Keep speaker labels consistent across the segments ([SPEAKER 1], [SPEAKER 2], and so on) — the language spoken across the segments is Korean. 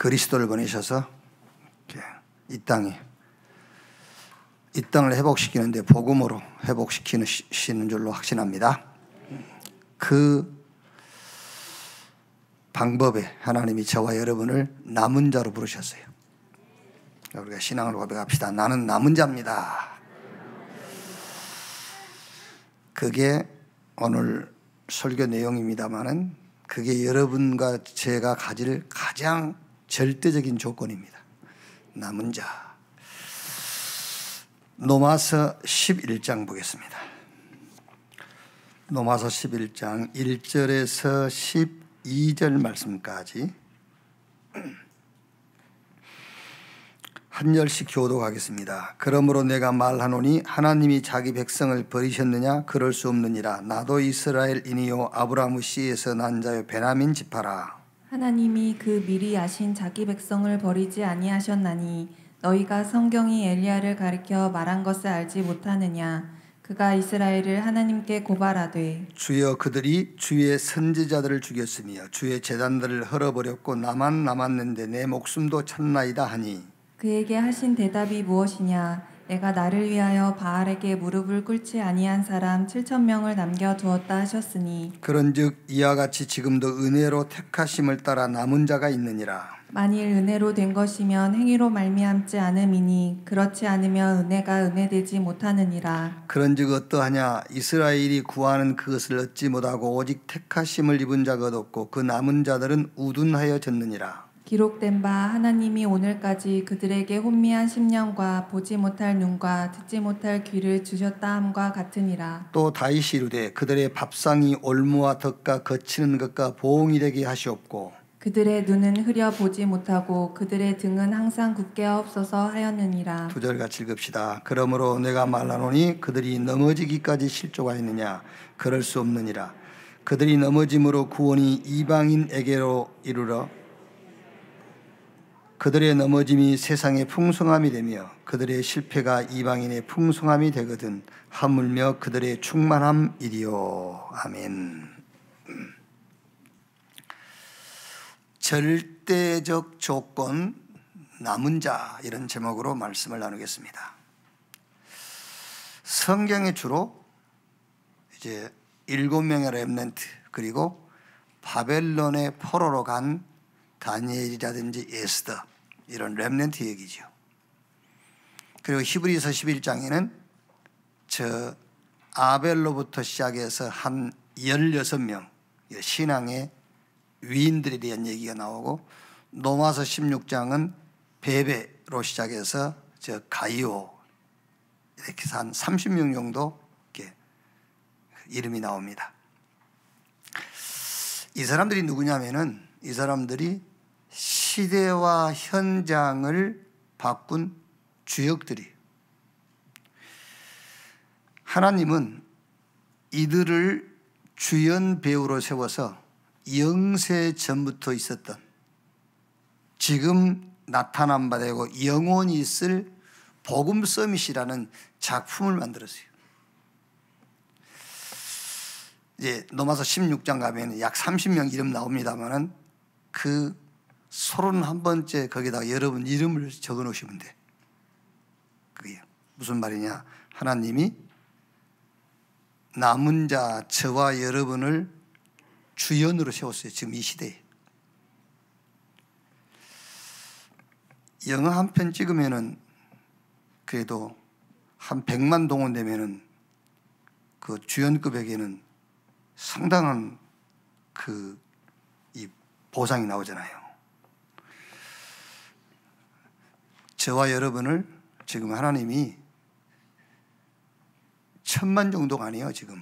[SPEAKER 1] 그리스도를 보내셔서 이 땅을 회복시키는데 복음으로 회복시키시는 줄로 확신합니다. 그 방법에 하나님이 저와 여러분을 남은 자로 부르셨어요. 우리가 신앙을 고백합시다. 나는 남은 자입니다. 그게 오늘 설교 내용입니다마는 그게 여러분과 제가 가질 가장 절대적인 조건입니다. 남은 자. 로마서 11장 보겠습니다. 로마서 11장 1절에서 12절 말씀까지 한 절씩 교독하겠습니다. 그러므로 내가 말하노니 하나님이 자기 백성을 버리셨느냐? 그럴 수 없느니라. 나도 이스라엘인이요 아브라함의 씨에서 난 자요 베냐민 지파라.
[SPEAKER 2] 하나님이 그 미리 아신 자기 백성을 버리지 아니하셨나니 너희가 성경이 엘리야를 가리켜 말한 것을 알지 못하느냐? 그가 이스라엘을 하나님께 고발하되
[SPEAKER 1] 주여 그들이 주의 선지자들을 죽였으며 주의 제단들을 헐어버렸고 나만 남았는데 내 목숨도 찾나이다 하니
[SPEAKER 2] 그에게 하신 대답이 무엇이냐? 내가 나를 위하여 바알에게 무릎을 꿇지 아니한 사람 7,000명을 남겨두었다 하셨으니
[SPEAKER 1] 그런즉 이와 같이 지금도 은혜로 택하심을 따라 남은 자가 있느니라.
[SPEAKER 2] 만일 은혜로 된 것이면 행위로 말미암지 않음이니 그렇지 않으면 은혜가 은혜되지 못하느니라.
[SPEAKER 1] 그런즉 어떠하냐? 이스라엘이 구하는 그것을 얻지 못하고 오직 택하심을 입은 자가 없고 그 남은 자들은 우둔하여졌느니라.
[SPEAKER 2] 기록된 바 하나님이 오늘까지 그들에게 혼미한 심령과 보지 못할 눈과 듣지 못할 귀를 주셨다 함과 같으니라.
[SPEAKER 1] 또 다윗이 이르되 그들의 밥상이 올무와 덕과 거치는 것과 보응이 되게 하시옵고
[SPEAKER 2] 그들의 눈은 흐려 보지 못하고 그들의 등은 항상 굳게 없어서 하였느니라.
[SPEAKER 1] 2절 같이 읽읍시다. 그러므로 내가 말하노니 그들이 넘어지기까지 실조가 있느냐? 그럴 수 없느니라. 그들이 넘어짐으로 구원이 이방인에게로 이르러 그들의 넘어짐이 세상의 풍성함이 되며 그들의 실패가 이방인의 풍성함이 되거든 하물며 그들의 충만함이리요. 아멘. 절대적 조건 남은 자 이런 제목으로 말씀을 나누겠습니다. 성경에 주로 이제 7명의 렘넌트 그리고 바벨론의 포로로 간 다니엘이라든지 에스더 이런 렘넌트 얘기죠. 그리고 히브리서 11장에는 저 아벨로부터 시작해서 한 16명 신앙의 위인들에 대한 얘기가 나오고 로마서 16장은 베베로 시작해서 저 가이오 이렇게 해서 한 30명 정도 이렇게 이름이 나옵니다. 이 사람들이 누구냐면은 이 사람들이 시대와 현장을 바꾼 주역들이 하나님은 이들을 주연 배우로 세워서 영세 전부터 있었던 지금 나타난 바 되고 영원히 있을 복음 서밋이라는 작품을 만들었어요. 이제 로마서 16장 가면 약 30명 이름 나옵니다만은 그 31번째 거기다가 여러분 이름을 적어 놓으시면 돼. 그게 무슨 말이냐? 하나님이 남은 자 저와 여러분을 주연으로 세웠어요. 지금 이 시대에. 영화 한 편 찍으면은 그래도 한 100만 동원되면은 그 주연급에게는 상당한 그 이 보상이 나오잖아요. 저와 여러분을 지금 하나님이 1000만 정도가 아니에요. 지금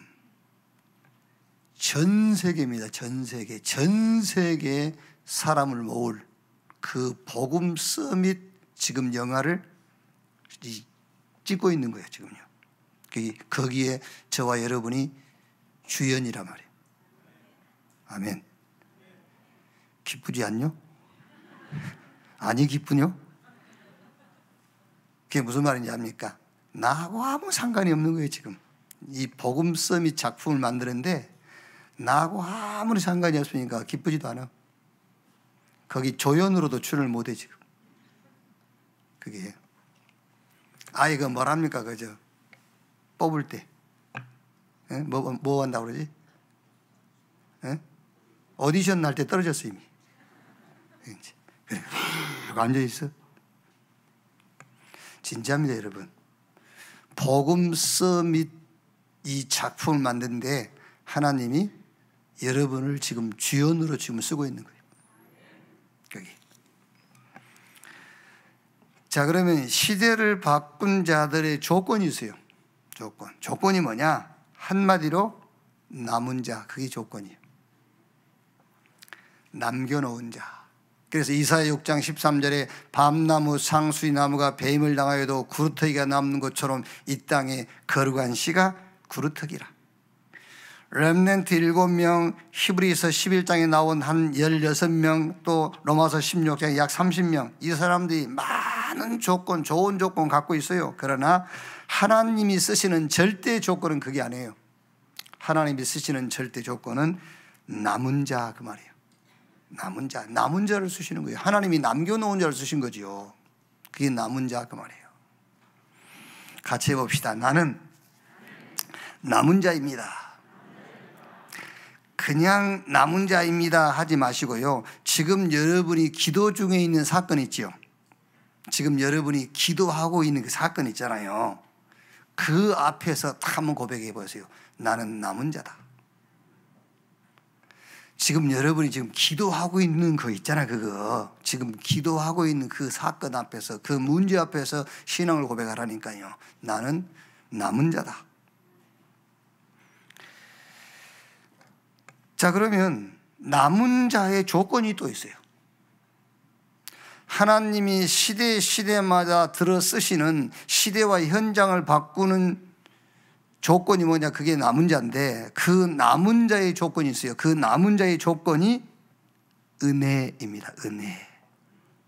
[SPEAKER 1] 전 세계입니다. 전 세계 사람을 모을 그 복음 서밋 지금 영화를 찍고 있는 거예요. 지금요. 거기에 저와 여러분이 주연이란 말이에요. 아멘. 기쁘지 않요? 아니 기쁘뇨? 그게 무슨 말인지 압니까? 나하고 아무 상관이 없는 거예요. 지금 이 복음 서밋 작품을 만드는데 나하고 아무리 상관이 없으니까 기쁘지도 않아. 거기 조연으로도 출연을 못해 지금. 그게 아예 그 뭐랍니까 그저 뽑을 때 뭐 한다고 그러지? 오디션 날 때 떨어졌어 이미. 그래 앉아 있어. 진짜입니다 여러분. 복음 서밋 이 작품을 만드는데 하나님이 여러분을 지금 주연으로 지금 쓰고 있는 거예요. 여기. 자, 그러면 시대를 바꾼 자들의 조건이 있어요. 조건이 뭐냐? 한마디로 남은 자, 그게 조건이에요. 남겨놓은 자. 그래서 이사야 6장 13절에 밤나무 상수리 나무가 뱀을 당하여도 구루터기가 남는 것처럼 이 땅에 거룩한 씨가 구루터기라. 렘넌트 7명, 히브리서 11장에 나온 한 16명, 또 로마서 16장에 약 30명, 이 사람들이 많은 조건, 좋은 조건 갖고 있어요. 그러나 하나님이 쓰시는 절대 조건은 그게 아니에요. 하나님이 쓰시는 절대 조건은 남은 자, 그 말이에요. 남은 자를 쓰시는 거예요. 하나님이 남겨놓은 자를 쓰신 거죠. 그게 남은 자, 그 말이에요. 같이 해봅시다. 나는 남은 자입니다. 그냥 남은 자입니다 하지 마시고요. 지금 여러분이 기도 중에 있는 사건 있죠. 지금 여러분이 기도하고 있는 그 사건 있잖아요. 그 앞에서 딱 한번 고백해 보세요. 나는 남은 자다. 지금 여러분이 지금 기도하고 있는 거 있잖아. 그거 지금 기도하고 있는 그 사건 앞에서, 그 문제 앞에서 신앙을 고백하라니까요. 나는 남은 자다. 자, 그러면 남은 자의 조건이 또 있어요. 하나님이 시대마다 들어 쓰시는, 시대와 현장을 바꾸는 조건이 뭐냐? 그게 남은 자인데, 그 남은 자의 조건이 있어요. 그 남은 자의 조건이 은혜입니다. 은혜.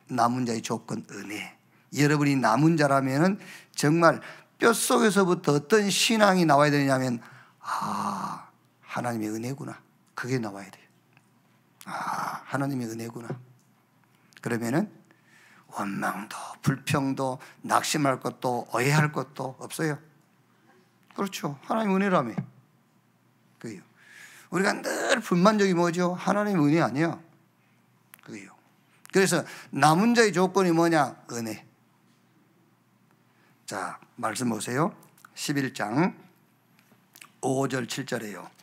[SPEAKER 1] 남은 자의 조건, 은혜. 여러분이 남은 자라면은 정말 뼛속에서부터 어떤 신앙이 나와야 되냐면, 아, 하나님의 은혜구나. 그게 나와야 돼요. 아, 하나님의 은혜구나. 그러면은 원망도, 불평도, 낙심할 것도, 오해할 것도 없어요. 그렇죠. 하나님 은혜라며. 그게요. 우리가 늘 불만족이 뭐죠? 하나님의 은혜 아니야. 그게요. 그래서 남은 자의 조건이 뭐냐? 은혜. 자, 말씀 보세요. 11장 5절 7절이에요.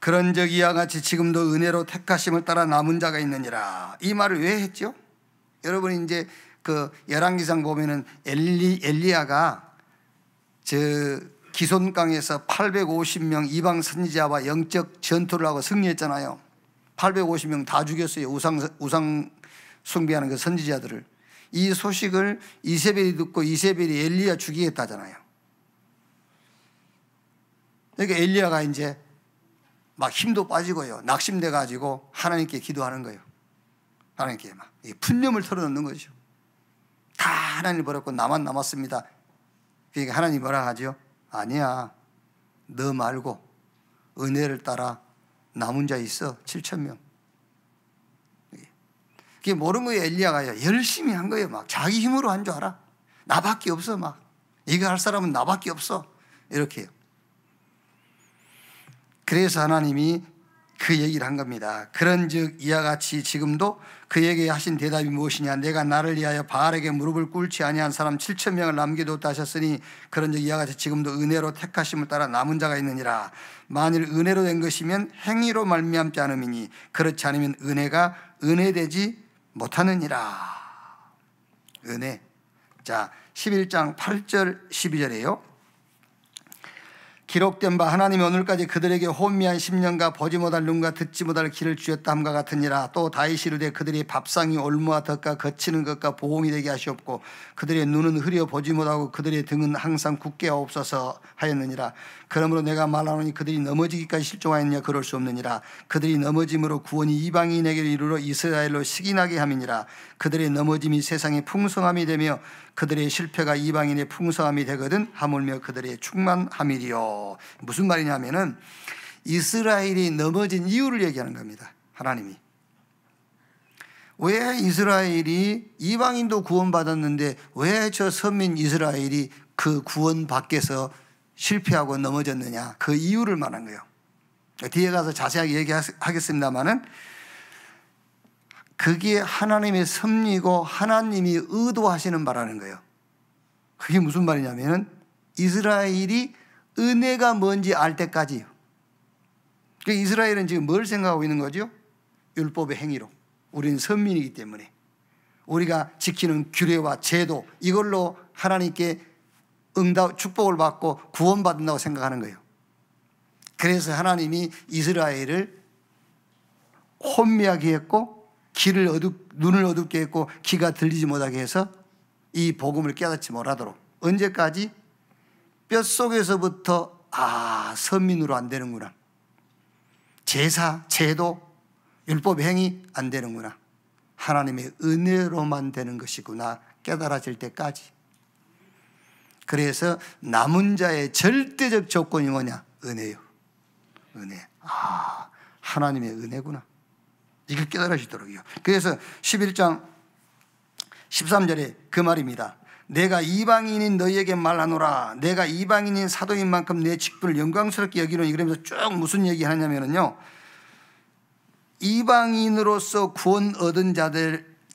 [SPEAKER 1] 그런즉 이와 같이 지금도 은혜로 택하심을 따라 남은 자가 있느니라. 이 말을 왜 했죠? 여러분이 이제 그 열왕기상 보면은 엘리야가 저 기손강에서 850명 이방 선지자와 영적 전투를 하고 승리했잖아요. 850명 다 죽였어요. 우상 숭배하는 그 선지자들을. 이 소식을 이세벨이 듣고 이세벨이 엘리야 죽이겠다잖아요. 그러니까 엘리야가 이제 막 힘도 빠지고요. 낙심돼 가지고 하나님께 기도하는 거예요. 하나님께 막 푼념을 털어놓는 거죠. 다 하나님을 버렸고 나만 남았습니다. 그러니까 하나님이 뭐라 하죠? 아니야. 너 말고 은혜를 따라 남은 자 있어. 7,000명. 그게 모르는 거예요. 엘리야가 열심히 한 거예요. 막 자기 힘으로 한 줄 알아. 나밖에 없어. 막 이거 할 사람은 나밖에 없어. 이렇게요. 그래서 하나님이 그 얘기를 한 겁니다. 그런즉 이와 같이 지금도 그에게 하신 대답이 무엇이냐? 내가 나를 위하여 바알에게 무릎을 꿇지 아니한 사람 7,000명을 남겨뒀다 하셨으니 그런즉 이와 같이 지금도 은혜로 택하심을 따라 남은 자가 있느니라. 만일 은혜로 된 것이면 행위로 말미암지 않음이니 그렇지 않으면 은혜가 은혜되지 못하느니라. 은혜. 자, 11장 8절 12절이에요. 기록된 바 하나님이 오늘까지 그들에게 혼미한 10년과 보지 못할 눈과 듣지 못할 귀를 주셨다 함과 같으니라. 또 다윗이 이르되 그들이 밥상이 올무와 덫과 거치는 것과 보응이 되게 하시옵고 그들의 눈은 흐려 보지 못하고 그들의 등은 항상 굳게 하옵소서 하였느니라. 그러므로 내가 말하노니 그들이 넘어지기까지 실종하였느냐? 그럴 수 없느니라. 그들이 넘어짐으로 구원이 이방인에게 이르러 이스라엘로 식인하게 함이니라. 그들의 넘어짐이 세상의 풍성함이 되며 그들의 실패가 이방인의 풍성함이 되거든 하물며 그들의 충만함이리요. 무슨 말이냐면은 이스라엘이 넘어진 이유를 얘기하는 겁니다. 하나님이 왜 이스라엘이 이방인도 구원받았는데 왜 저 선민 이스라엘이 그 구원 밖에서 실패하고 넘어졌느냐, 그 이유를 말한 거예요. 뒤에 가서 자세하게 얘기하겠습니다만은 그게 하나님의 섭리고 하나님이 의도하시는 바라는 거예요. 그게 무슨 말이냐면은 이스라엘이 은혜가 뭔지 알 때까지요. 그러니까 이스라엘은 지금 뭘 생각하고 있는 거죠? 율법의 행위로. 우리는 선민이기 때문에 우리가 지키는 규례와 제도, 이걸로 하나님께 응답, 축복을 받고 구원받는다고 생각하는 거예요. 그래서 하나님이 이스라엘을 혼미하게 했고 눈을 어둡게 했고 귀가 들리지 못하게 해서 이 복음을 깨닫지 못하도록. 언제까지? 뼛속에서부터 선민으로 안 되는구나, 제사, 제도, 율법 행위 안 되는구나, 하나님의 은혜로만 되는 것이구나 깨달아질 때까지. 그래서 남은 자의 절대적 조건이 뭐냐? 은혜요. 은혜. 하나님의 은혜구나, 이거 깨달으시도록요. 그래서 11장 13절에 그 말입니다. 내가 이방인인 너희에게 말하노라. 내가 이방인인 사도인 만큼 내 직분을 영광스럽게 여기노니. 그러면서 쭉 무슨 얘기 하냐면요, 이방인으로서 구원 얻은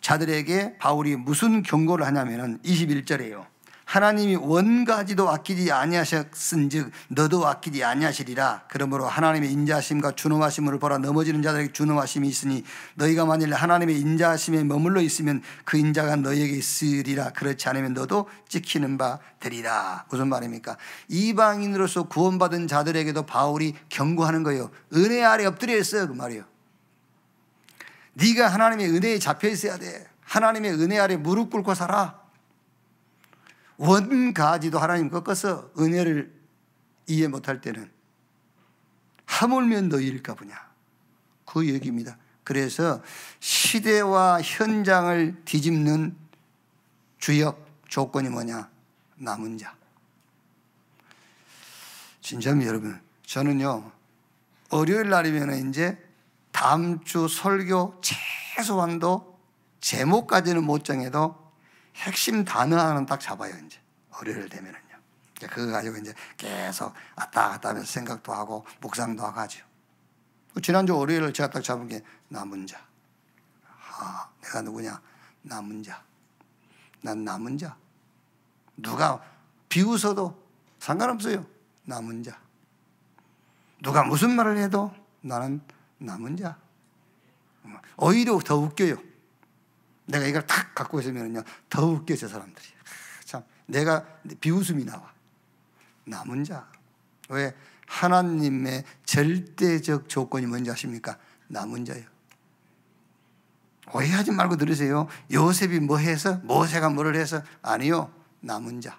[SPEAKER 1] 자들에게 바울이 무슨 경고를 하냐면은 21절이에요. 하나님이 원가지도 아끼지 아니하셨은즉 너도 아끼지 아니하시리라. 그러므로 하나님의 인자하심과 준엄하심을 보라. 넘어지는 자들에게 준엄하심이 있으니 너희가 만일 하나님의 인자하심에 머물러 있으면 그 인자가 너희에게 있으리라. 그렇지 않으면 너도 찍히는 바 되리라. 무슨 말입니까? 이방인으로서 구원받은 자들에게도 바울이 경고하는 거예요. 은혜 아래 엎드려 있어, 그 말이에요. 네가 하나님의 은혜에 잡혀 있어야 돼. 하나님의 은혜 아래 무릎 꿇고 살아. 원가지도 하나님 꺾어서 은혜를 이해 못할 때는 하물며 너희일까 보냐, 그 얘기입니다. 그래서 시대와 현장을 뒤집는 주역 조건이 뭐냐? 남은 자. 진짜입니다, 여러분. 저는요, 월요일 날이면 이제 다음 주 설교 최소한도 제목까지는 못 정해도 핵심 단어 하나는 딱 잡아요. 이제 월요일 되면은요. 그거 가지고 이제 계속 왔다 갔다 하면서 생각도 하고 묵상도 하고 하죠. 지난주 월요일을 제가 딱 잡은 게 남은 자. 내가 누구냐? 남은 자. 난 남은 자. 누가 비웃어도 상관없어요. 남은 자. 누가 무슨 말을 해도 나는 남은 자. 오히려 더 웃겨요. 내가 이걸 탁 갖고 있으면요, 더 웃겨, 저 사람들이. 참, 내가 비웃음이 나와. 남은 자. 왜? 하나님의 절대적 조건이 뭔지 아십니까? 남은 자예요. 오해하지 말고 들으세요. 요셉이 뭐 해서? 모세가 뭐를 해서? 아니요. 남은 자.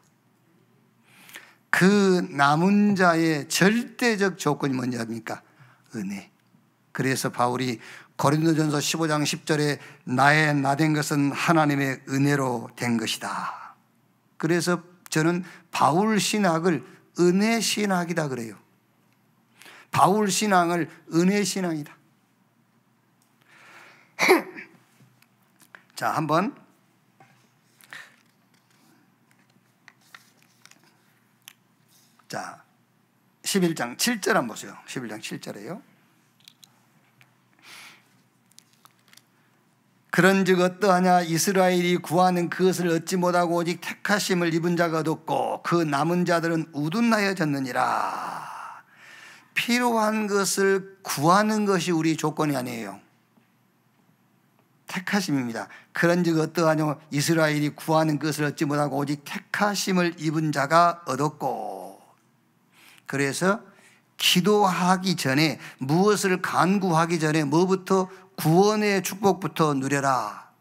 [SPEAKER 1] 그 남은 자의 절대적 조건이 뭔지 아십니까? 은혜. 그래서 바울이 고린도전서 15장 10절에 나의 나된 것은 하나님의 은혜로 된 것이다. 그래서 저는 바울 신학을 은혜 신학이다 그래요. 바울 신앙을 은혜 신앙이다. 자, 한번 자 11장 7절 한번 보세요. 11장 7절에요. 그런즉 어떠하냐? 이스라엘이 구하는 그것을 얻지 못하고 오직 택하심을 입은 자가 얻었고 그 남은 자들은 우둔하여졌느니라. 필요한 것을 구하는 것이 우리 조건이 아니에요. 택하심입니다. 그런즉 어떠하냐? 이스라엘이 구하는 것을 얻지 못하고 오직 택하심을 입은 자가 얻었고. 그래서 기도하기 전에, 무엇을 간구하기 전에 뭐부터? 구원의 축복부터 누려라.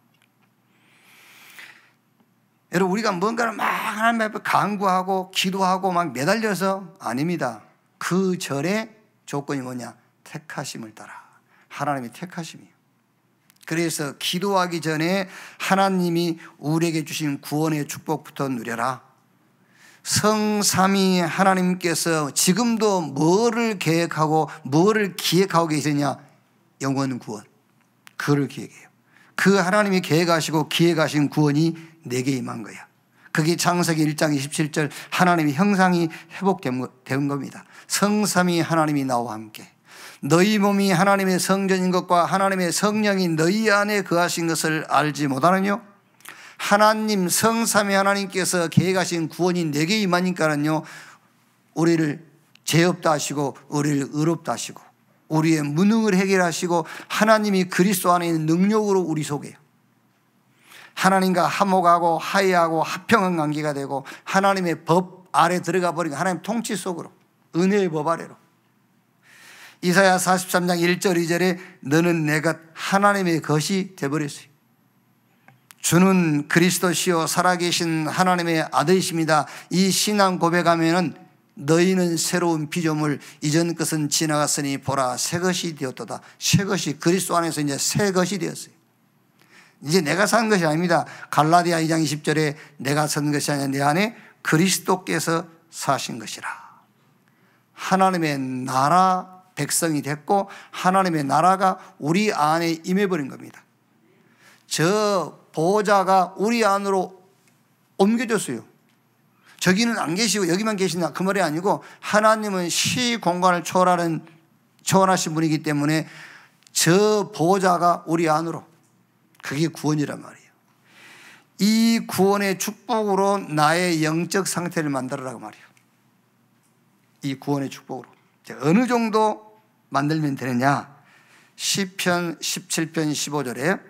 [SPEAKER 1] 여러분, 우리가 뭔가를 막 하나님 앞에 간구하고 기도하고 막 매달려서 아닙니다. 그 전에 조건이 뭐냐? 택하심을 따라. 하나님이 택하심이에요. 그래서 기도하기 전에 하나님이 우리에게 주신 구원의 축복부터 누려라. 성삼위 하나님께서 지금도 뭐를 계획하고 뭐를 기획하고 계시냐? 영원 구원. 그를 기획해요. 그 하나님이 계획하시고 기획하신 구원이 내게 임한 거야. 그게 창세기 1장 27절 하나님의 형상이 회복된 겁니다. 성삼위 하나님이 나와 함께 너희 몸이 하나님의 성전인 것과 하나님의 성령이 너희 안에 거하신 것을 알지 못하느뇨? 하나님 성삼위 하나님께서 계획하신 구원이 내게 임하니까는요, 우리를 죄 없다 하시고 우리를 의롭다 하시고 우리의 무능을 해결하시고 하나님이 그리스도 안에 있는 능력으로 우리 속에 하나님과 화목하고 화해하고 화평한 관계가 되고 하나님의 법 아래 들어가 버리고 하나님 통치 속으로 은혜의 법 아래로. 이사야 43장 1절 2절에 너는 내 것 하나님의 것이 되어버렸어요. 주는 그리스도시요 살아계신 하나님의 아들이십니다. 이 신앙 고백하면은 너희는 새로운 피조물 이전 것은 지나갔으니 보라 새 것이 되었도다. 새 것이 그리스도 안에서 이제 새 것이 되었어요. 이제 내가 산 것이 아닙니다. 갈라디아 2장 20절에 내가 산 것이 아니라 내 안에 그리스도께서 사신 것이라. 하나님의 나라 백성이 됐고 하나님의 나라가 우리 안에 임해버린 겁니다. 저 보호자가 우리 안으로 옮겨졌어요. 저기는 안 계시고 여기만 계신다 그 말이 아니고 하나님은 시 공간을 초월하신 분이기 때문에 저 보호자가 우리 안으로, 그게 구원이란 말이에요. 이 구원의 축복으로 나의 영적 상태를 만들어라고 말이에요. 이 구원의 축복으로 어느 정도 만들면 되느냐? 시편 17편 15절에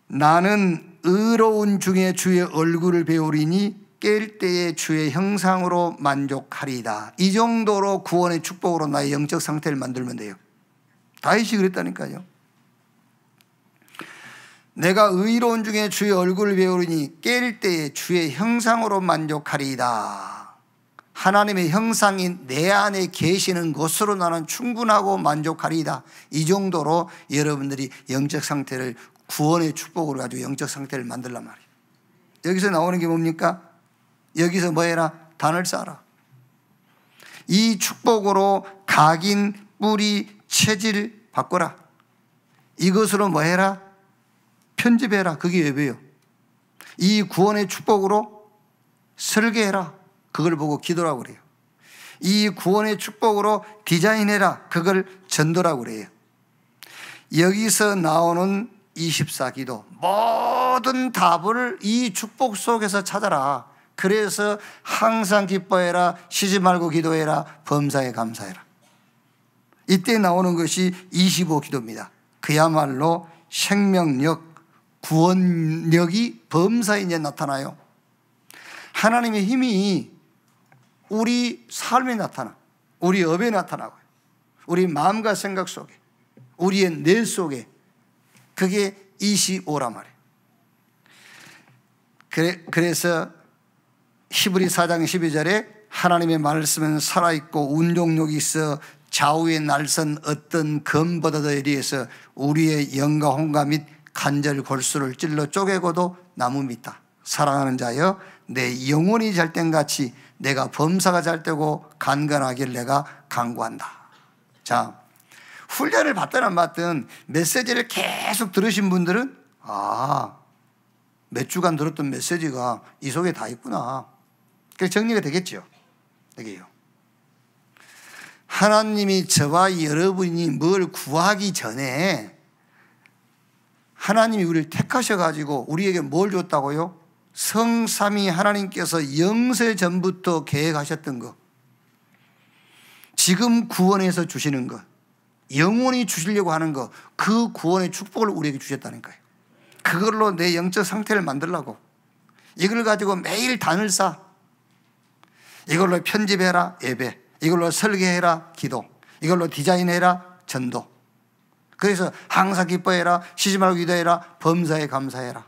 [SPEAKER 1] 나는 의로운 중에 주의 얼굴을 배우리니 깰 때에 주의 형상으로 만족하리이다. 이 정도로 구원의 축복으로 나의 영적 상태를 만들면 돼요. 다윗이 그랬다니까요. 내가 의로운 중에 주의 얼굴을 배우리니 깰 때에 주의 형상으로 만족하리이다. 하나님의 형상이 내 안에 계시는 것으로 나는 충분하고 만족하리이다. 이 정도로 여러분들이 영적 상태를 구원의 축복으로 가지고 영적 상태를 만들란 말이에요. 여기서 나오는 게 뭡니까? 여기서 뭐 해라? 단을 쌓아라. 이 축복으로 각인, 뿌리, 체질 바꿔라. 이것으로 뭐 해라? 편집해라. 그게 예배예요. 이 구원의 축복으로 설계해라. 그걸 보고 기도라고 그래요. 이 구원의 축복으로 디자인해라. 그걸 전도라고 그래요. 여기서 나오는 24기도 모든 답을 이 축복 속에서 찾아라. 그래서 항상 기뻐해라, 쉬지 말고 기도해라, 범사에 감사해라. 이때 나오는 것이 25기도입니다. 그야말로 생명력, 구원력이 범사에 이제 나타나요. 하나님의 힘이 우리 삶에 나타나, 우리 업에 나타나고요. 우리 마음과 생각 속에, 우리의 뇌 속에, 그게 25란 말이에요. 그래서 히브리 4장 12절에 하나님의 말씀은 살아있고 운동력이 있어 좌우의 날선 어떤 검보다 더 예리해서 우리의 영과 혼과 및 관절 골수를 찔러 쪼개고도 나무 밑다. 사랑하는 자여 내 영혼이 잘 땐 같이 내가 범사가 잘 되고 강건하길 내가 간구한다. 자, 훈련을 받든 안 받든 메시지를 계속 들으신 분들은 몇 주간 들었던 메시지가 이 속에 다 있구나. 그래서 정리가 되겠죠. 여기요. 하나님이 저와 여러분이 뭘 구하기 전에 하나님이 우리를 택하셔가지고 우리에게 뭘 줬다고요? 성삼위 하나님께서 영세 전부터 계획하셨던 것, 지금 구원해서 주시는 것, 영원히 주시려고 하는 것, 그 구원의 축복을 우리에게 주셨다는 거예요. 그걸로 내 영적 상태를 만들라고. 이걸 가지고 매일 단을 쌓아. 이걸로 편집해라 예배, 이걸로 설계해라 기도, 이걸로 디자인해라 전도. 그래서 항상 기뻐해라, 쉬지 말고 기도해라, 범사에 감사해라.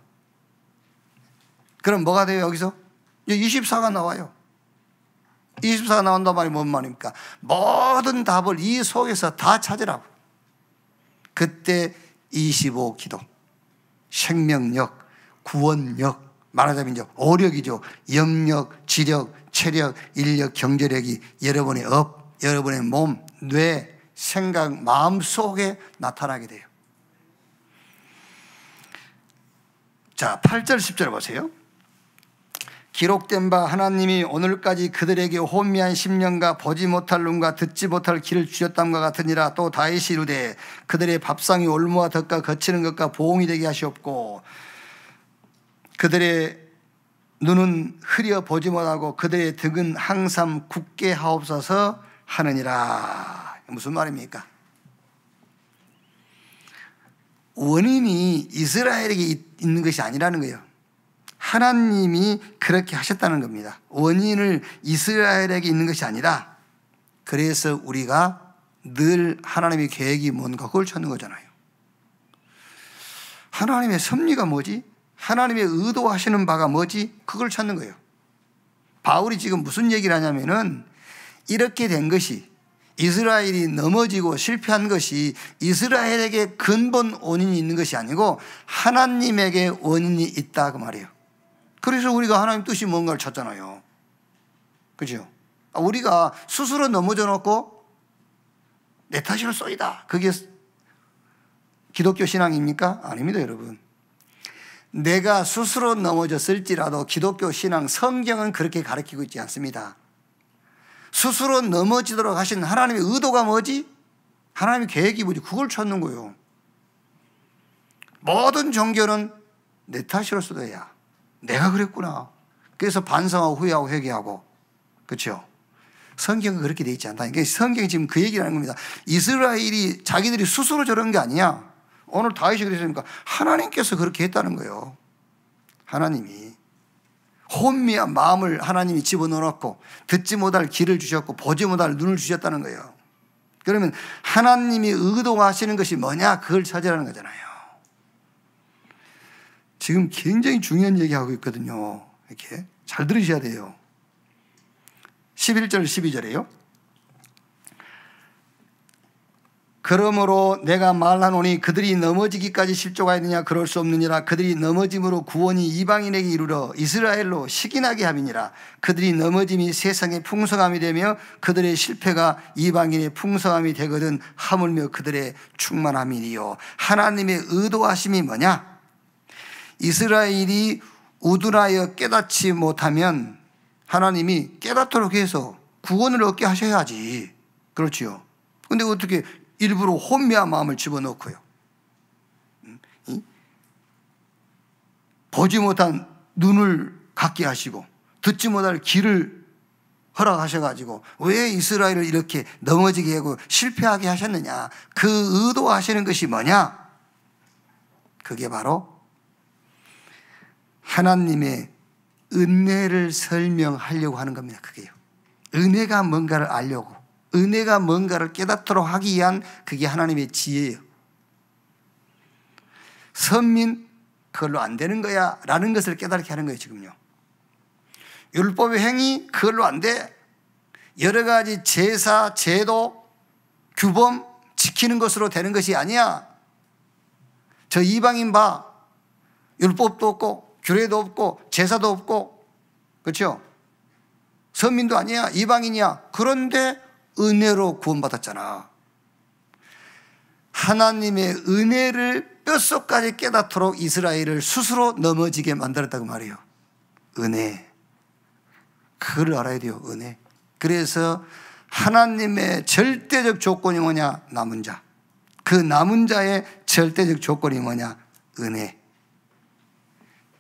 [SPEAKER 1] 그럼 뭐가 돼요? 여기서 24가 나와요. 24가 나온단 말이 뭔 말입니까? 모든 답을 이 속에서 다 찾으라고. 그때 25기도, 생명력, 구원력, 말하자면 이제 오력이죠. 영력, 지력, 체력, 인력, 경제력이 여러분의 업, 여러분의 몸, 뇌, 생각, 마음 속에 나타나게 돼요. 자, 8절 10절 보세요. 기록된 바 하나님이 오늘까지 그들에게 혼미한 심령과 보지 못할 눈과 듣지 못할 귀를 주셨담과 같으니라. 또 다윗이 이르되 그들의 밥상이 올무와 덫과 거치는 것과 보응이 되게 하시옵고 그들의 눈은 흐려 보지 못하고 그들의 등은 항상 굳게 하옵소서 하느니라. 무슨 말입니까? 원인이 이스라엘에게 있는 것이 아니라는 거예요. 하나님이 그렇게 하셨다는 겁니다. 원인을 이스라엘에게 있는 것이 아니라, 그래서 우리가 늘 하나님의 계획이 뭔가 그걸 찾는 거잖아요. 하나님의 섭리가 뭐지? 하나님의 의도하시는 바가 뭐지? 그걸 찾는 거예요. 바울이 지금 무슨 얘기를 하냐면은 이렇게 된 것이, 이스라엘이 넘어지고 실패한 것이 이스라엘에게 근본 원인이 있는 것이 아니고 하나님에게 원인이 있다 그 말이에요. 그래서 우리가 하나님 뜻이 뭔가를 찾잖아요. 그죠? 우리가 스스로 넘어져 놓고 내 탓이로 쏘이다, 그게 기독교 신앙입니까? 아닙니다, 여러분. 내가 스스로 넘어졌을지라도 기독교 신앙, 성경은 그렇게 가르치고 있지 않습니다. 스스로 넘어지도록 하신 하나님의 의도가 뭐지? 하나님의 계획이 뭐지? 그걸 찾는 거예요. 모든 종교는 내 탓이로 쏘여야 내가 그랬구나. 그래서 반성하고 후회하고 회개하고. 그렇죠? 성경은 그렇게 돼 있지 않다. 그러니까 성경이 지금 그 얘기를 하는 겁니다. 이스라엘이 자기들이 스스로 저런 게 아니야. 오늘 다윗이 그랬으니까 하나님께서 그렇게 했다는 거예요. 하나님이 혼미한 마음을 하나님이 집어넣어놓고 듣지 못할 귀를 주셨고 보지 못할 눈을 주셨다는 거예요. 그러면 하나님이 의도하시는 것이 뭐냐? 그걸 찾으라는 거잖아요. 지금 굉장히 중요한 얘기하고 있거든요. 이렇게 잘 들으셔야 돼요. 11절 12절에요. 그러므로 내가 말하노니 그들이 넘어지기까지 실족하였느냐? 그럴 수 없느니라. 그들이 넘어짐으로 구원이 이방인에게 이르러 이스라엘로 식인하게 함이니라. 그들이 넘어짐이 세상의 풍성함이 되며 그들의 실패가 이방인의 풍성함이 되거든 하물며 그들의 충만함이니요. 하나님의 의도하심이 뭐냐? 이스라엘이 우둔하여 깨닫지 못하면 하나님이 깨닫도록 해서 구원을 얻게 하셔야지. 그렇지요. 근데 어떻게 일부러 혼미한 마음을 집어넣고요. 보지 못한 눈을 갖게 하시고 듣지 못할 귀를 허락하셔가지고 왜 이스라엘을 이렇게 넘어지게 하고 실패하게 하셨느냐? 그 의도하시는 것이 뭐냐? 그게 바로 하나님의 은혜를 설명하려고 하는 겁니다. 그게요. 은혜가 뭔가를 알려고, 은혜가 뭔가를 깨닫도록 하기 위한 그게 하나님의 지혜예요. 선민 그걸로 안 되는 거야 라는 것을 깨닫게 하는 거예요. 지금요. 율법의 행위 그걸로 안 돼. 여러 가지 제사, 제도, 규범 지키는 것으로 되는 것이 아니야. 저 이방인 봐. 율법도 없고 규례도 없고 제사도 없고, 그렇죠? 선민도 아니야, 이방인이야. 그런데 은혜로 구원받았잖아. 하나님의 은혜를 뼛속까지 깨닫도록 이스라엘을 스스로 넘어지게 만들었다고 말이에요. 은혜. 그걸 알아야 돼요. 은혜. 그래서 하나님의 절대적 조건이 뭐냐? 남은 자. 그 남은 자의 절대적 조건이 뭐냐? 은혜.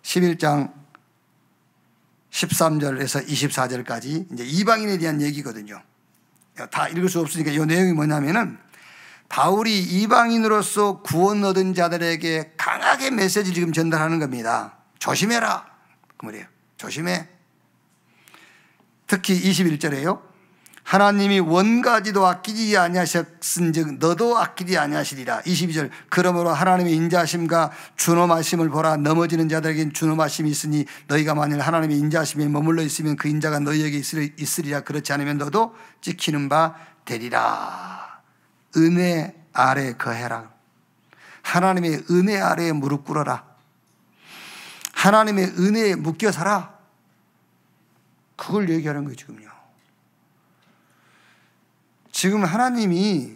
[SPEAKER 1] 11장 13절에서 24절까지 이제 이방인에 대한 얘기거든요. 다 읽을 수 없으니까 이 내용이 뭐냐면은 바울이 이방인으로서 구원 얻은 자들에게 강하게 메시지를 지금 전달하는 겁니다. 조심해라. 그 말이에요. 조심해. 특히 21절에요. 하나님이 원가지도 아끼지 아니하셨은즉 너도 아끼지 아니하시리라. 22절. 그러므로 하나님의 인자하심과 준엄하심을 보라. 넘어지는 자들에겐 준엄하심이 있으니 너희가 만일 하나님의 인자하심에 머물러 있으면 그 인자가 너희에게 있으리라. 그렇지 않으면 너도 찍히는 바 되리라. 은혜 아래 거해라. 하나님의 은혜 아래에 무릎 꿇어라. 하나님의 은혜에 묶여 살아. 그걸 얘기하는 거예요. 지금요. 지금 하나님이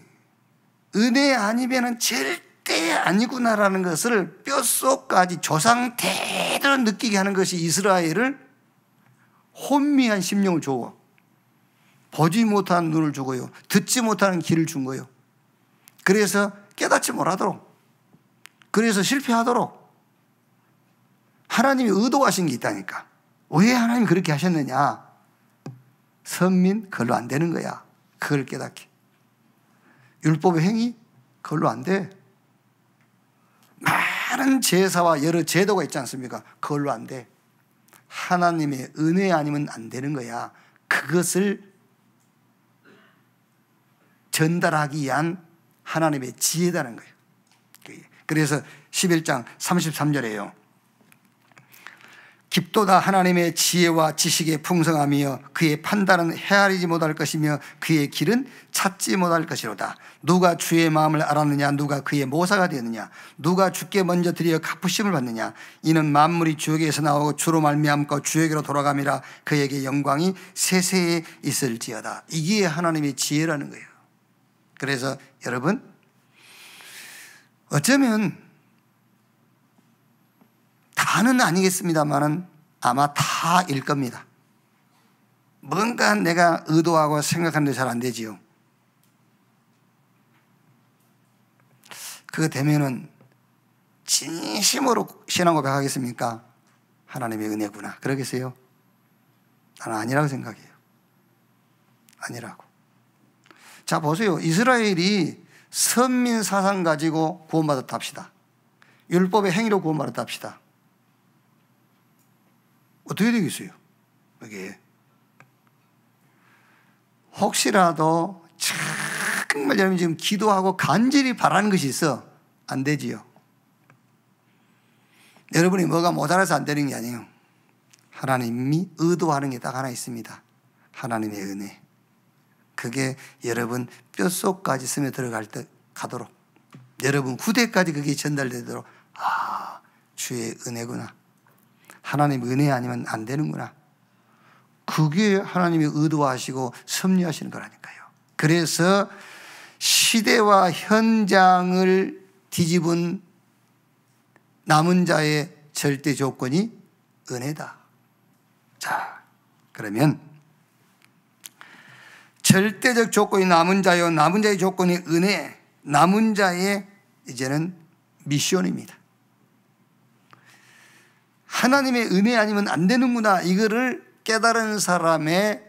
[SPEAKER 1] 은혜 아니면은 절대 절대 아니구나라는 것을 뼛속까지 조상 대대로 느끼게 하는 것이 이스라엘을 혼미한 심령을 주고 보지 못하는 눈을 주고요, 듣지 못하는 귀를 준 거예요. 그래서 깨닫지 못하도록, 그래서 실패하도록 하나님이 의도하신 게 있다니까. 왜 하나님이 그렇게 하셨느냐? 선민 그걸로 안 되는 거야. 그걸 깨닫게. 율법의 행위 그걸로 안 돼. 많은 제사와 여러 제도가 있지 않습니까? 그걸로 안 돼. 하나님의 은혜 아니면 안 되는 거야. 그것을 전달하기 위한 하나님의 지혜다는 거예요. 그래서 11장 33절에요. 깊도다 하나님의 지혜와 지식의 풍성함이여 그의 판단은 헤아리지 못할 것이며 그의 길은 찾지 못할 것이로다. 누가 주의 마음을 알았느냐? 누가 그의 모사가 되었느냐? 누가 주께 먼저 드려 갚으심을 받느냐? 이는 만물이 주에게서 나오고 주로 말미암고 주에게로 돌아감이라. 그에게 영광이 세세에 있을지어다. 이게 하나님의 지혜라는 거예요. 그래서 여러분, 어쩌면 다는 아니겠습니다만은 아마 다일 겁니다. 뭔가 내가 의도하고 생각하는데 잘 안 되지요. 그거 되면은 진심으로 신앙 고백하겠습니까? 하나님의 은혜구나. 그러겠어요? 나는 아니라고 생각해요. 아니라고. 자, 보세요. 이스라엘이 선민 사상 가지고 구원받았다 합시다. 율법의 행위로 구원받았다 합시다. 어떻게 되겠어요? 이게 혹시라도 정말 여러분 지금 기도하고 간절히 바라는 것이 있어 안 되지요. 여러분이 뭐가 모자라서 안 되는 게 아니에요. 하나님이 의도하는 게 딱 하나 있습니다. 하나님의 은혜. 그게 여러분 뼛속까지 스며 들어갈 때 가도록, 여러분 후대까지 그게 전달되도록, 아, 주의 은혜구나. 하나님 은혜 아니면 안 되는구나. 그게 하나님이 의도하시고 섭리하시는 거라니까요. 그래서 시대와 현장을 뒤집은 남은 자의 절대 조건이 은혜다. 자, 그러면 절대적 조건이 남은 자요, 남은 자의 조건이 은혜, 남은 자의 이제는 미션입니다. 하나님의 은혜 아니면 안 되는구나, 이거를 깨달은 사람의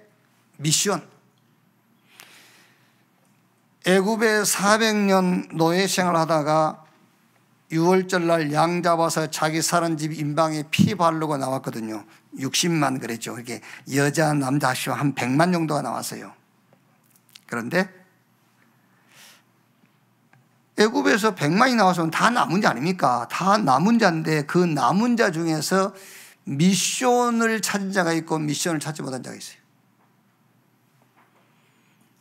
[SPEAKER 1] 미션. 애굽에 400년 노예 생활을 하다가 6월절 날 양 잡아서 자기 사는 집 인방에 피 바르고 나왔거든요. 60만 그랬죠. 이렇게 여자 남자 한 100만 정도가 나왔어요. 그런데 애굽에서 100만이 나와서 다 남은 자 아닙니까? 다 남은 자인데 그 남은 자 중에서 미션을 찾은 자가 있고 미션을 찾지 못한 자가 있어요.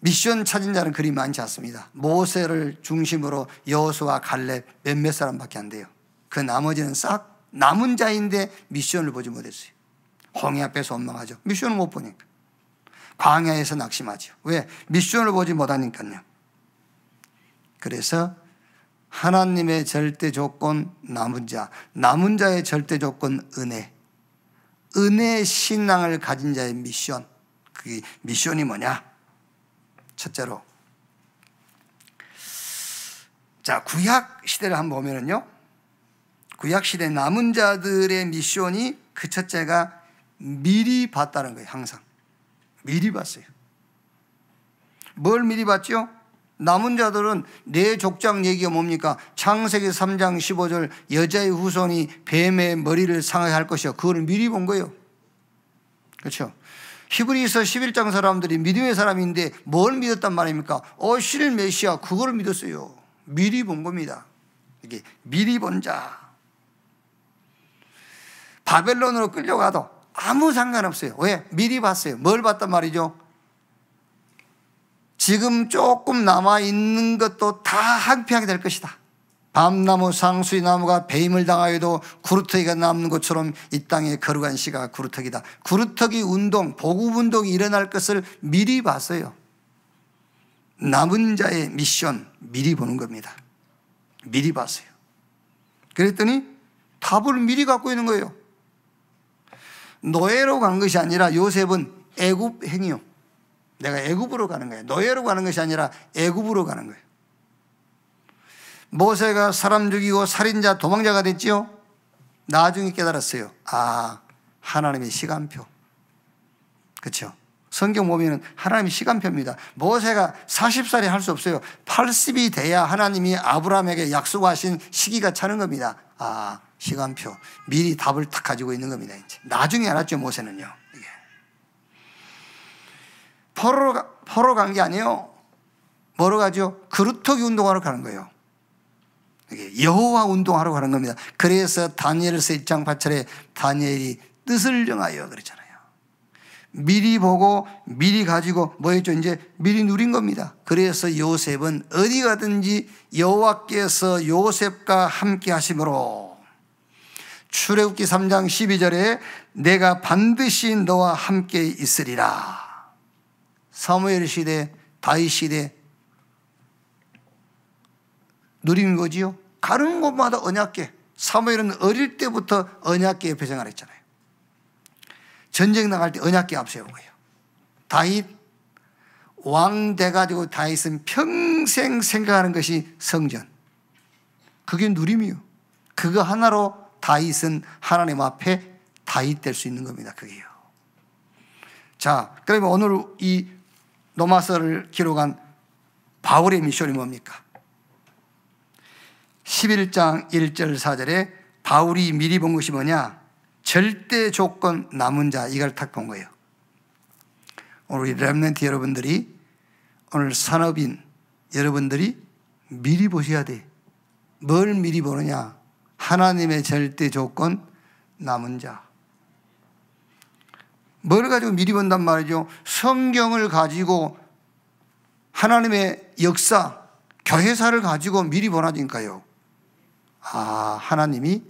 [SPEAKER 1] 미션 찾은 자는 그리 많지 않습니다. 모세를 중심으로 여호수아, 갈렙 몇몇 사람밖에 안 돼요. 그 나머지는 싹 남은 자인데 미션을 보지 못했어요. 홍해 앞에서 원망하죠. 미션을 못 보니까. 광야에서 낙심하죠. 왜? 미션을 보지 못하니까요. 그래서 하나님의 절대 조건 남은 자, 남은 자의 절대 조건 은혜. 은혜 신앙을 가진 자의 미션. 그 미션이 뭐냐? 첫째로, 자, 구약 시대를 한번 보면은요, 구약 시대 남은 자들의 미션이 그 첫째가 미리 봤다는 거예요. 항상 미리 봤어요. 뭘 미리 봤죠? 남은 자들은 내 족장 얘기가 뭡니까? 창세기 3장 15절 여자의 후손이 뱀의 머리를 상하게 할 것이요. 그걸 미리 본 거예요. 그렇죠? 히브리서 11장 사람들이 믿음의 사람인데 뭘 믿었단 말입니까? 실 메시아, 그걸 믿었어요. 미리 본 겁니다. 이게 미리 본 자. 바벨론으로 끌려가도 아무 상관없어요. 왜? 미리 봤어요. 뭘 봤단 말이죠? 지금 조금 남아있는 것도 다 항피하게 될 것이다. 밤나무, 상수리 나무가 배임을 당하여도 구루터기가 남는 것처럼 이 땅에 거룩한 씨가 구루터기다. 구루터기 운동, 보급운동이 일어날 것을 미리 봤어요. 남은 자의 미션 미리 보는 겁니다. 미리 봤어요. 그랬더니 답을 미리 갖고 있는 거예요. 노예로 간 것이 아니라 요셉은 애굽 행이요. 내가 애굽으로 가는 거예요. 노예로 가는 것이 아니라 애굽으로 가는 거예요. 모세가 사람 죽이고 살인자 도망자가 됐지요. 나중에 깨달았어요. 아, 하나님의 시간표. 그렇죠? 성경 보면 하나님의 시간표입니다. 모세가 40살에 할 수 없어요. 80이 돼야 하나님이 아브라함에게 약속하신 시기가 차는 겁니다. 아, 시간표. 미리 답을 딱 가지고 있는 겁니다. 이제. 나중에 알았죠, 모세는요. 이게. 포로로 간 게 아니에요. 뭐로 가죠? 그루터기 운동하러 가는 거예요. 여호와 운동하러 가는 겁니다. 그래서 다니엘서 1장 8절에 다니엘이 뜻을 정하여 그랬잖아요. 미리 보고 미리 가지고 뭐 했죠? 이제 미리 누린 겁니다. 그래서 요셉은 어디 가든지 여호와께서 요셉과 함께 하심으로 출애굽기 3장 12절에 내가 반드시 너와 함께 있으리라. 사무엘 시대, 다윗 시대 누리는 거지요. 가는 곳마다 언약궤. 사무엘은 어릴 때부터 언약궤 옆에 생활했잖아요. 전쟁 나갈 때 언약궤 앞세운 거예요. 다윗 왕 돼가지고 다윗은 평생 생각하는 것이 성전. 그게 누림이요. 그거 하나로 다윗은 하나님 앞에 다윗 될 수 있는 겁니다. 그게요. 자, 그러면 오늘 이 로마서를 기록한 바울의 미션이 뭡니까? 11장 1절 4절에 바울이 미리 본 것이 뭐냐? 절대 조건 남은 자, 이걸 딱 본 거예요. 우리 렘넌트 여러분들이, 오늘 산업인 여러분들이 미리 보셔야 돼. 뭘 미리 보느냐? 하나님의 절대 조건 남은 자. 뭘 가지고 미리 본단 말이죠? 성경을 가지고 하나님의 역사, 교회사를 가지고 미리 보라니까요. 아, 하나님이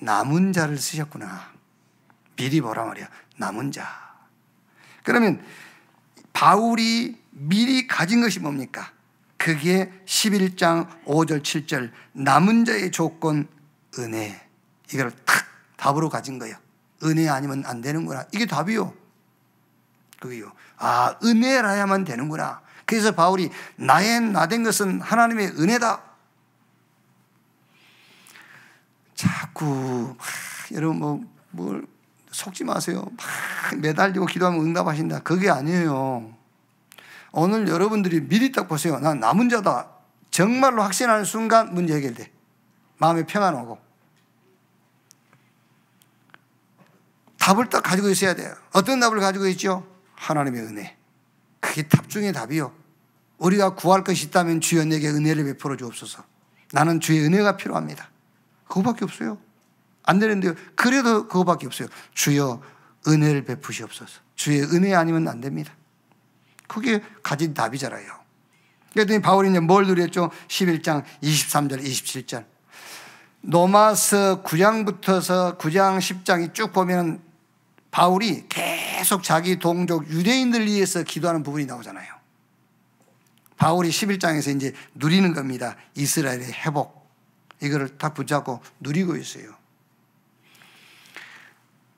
[SPEAKER 1] 남은 자를 쓰셨구나. 미리 보라 말이야. 남은 자. 그러면 바울이 미리 가진 것이 뭡니까? 그게 11장 5절 7절 남은 자의 조건 은혜. 이걸 탁 답으로 가진 거예요. 은혜 아니면 안 되는구나. 이게 답이요. 그게요. 아, 은혜라야만 되는구나. 그래서 바울이 나된 것은 하나님의 은혜다. 자꾸 여러분 뭘 속지 마세요. 막 매달리고 기도하면 응답하신다. 그게 아니에요. 오늘 여러분들이 미리 딱 보세요. 난 남은 자다. 정말로 확신하는 순간 문제 해결돼. 마음에 평안 오고. 답을 딱 가지고 있어야 돼요. 어떤 답을 가지고 있죠? 하나님의 은혜. 그게 답 중에 답이요. 우리가 구할 것이 있다면 주여 내게 은혜를 베풀어 주옵소서. 나는 주의 은혜가 필요합니다. 그거밖에 없어요. 안 되는데요. 그래도 그거밖에 없어요. 주여 은혜를 베푸시옵소서. 주의 은혜 아니면 안 됩니다. 그게 가진 답이잖아요. 그랬더니 바울이 이제 뭘 누렸죠? 11장 23절 27절 로마서 9장부터서 9장 10장이 쭉 보면 바울이 계속 자기 동족 유대인들 위해서 기도하는 부분이 나오잖아요. 바울이 11장에서 이제 누리는 겁니다. 이스라엘의 회복. 이거를 다 붙잡고 누리고 있어요.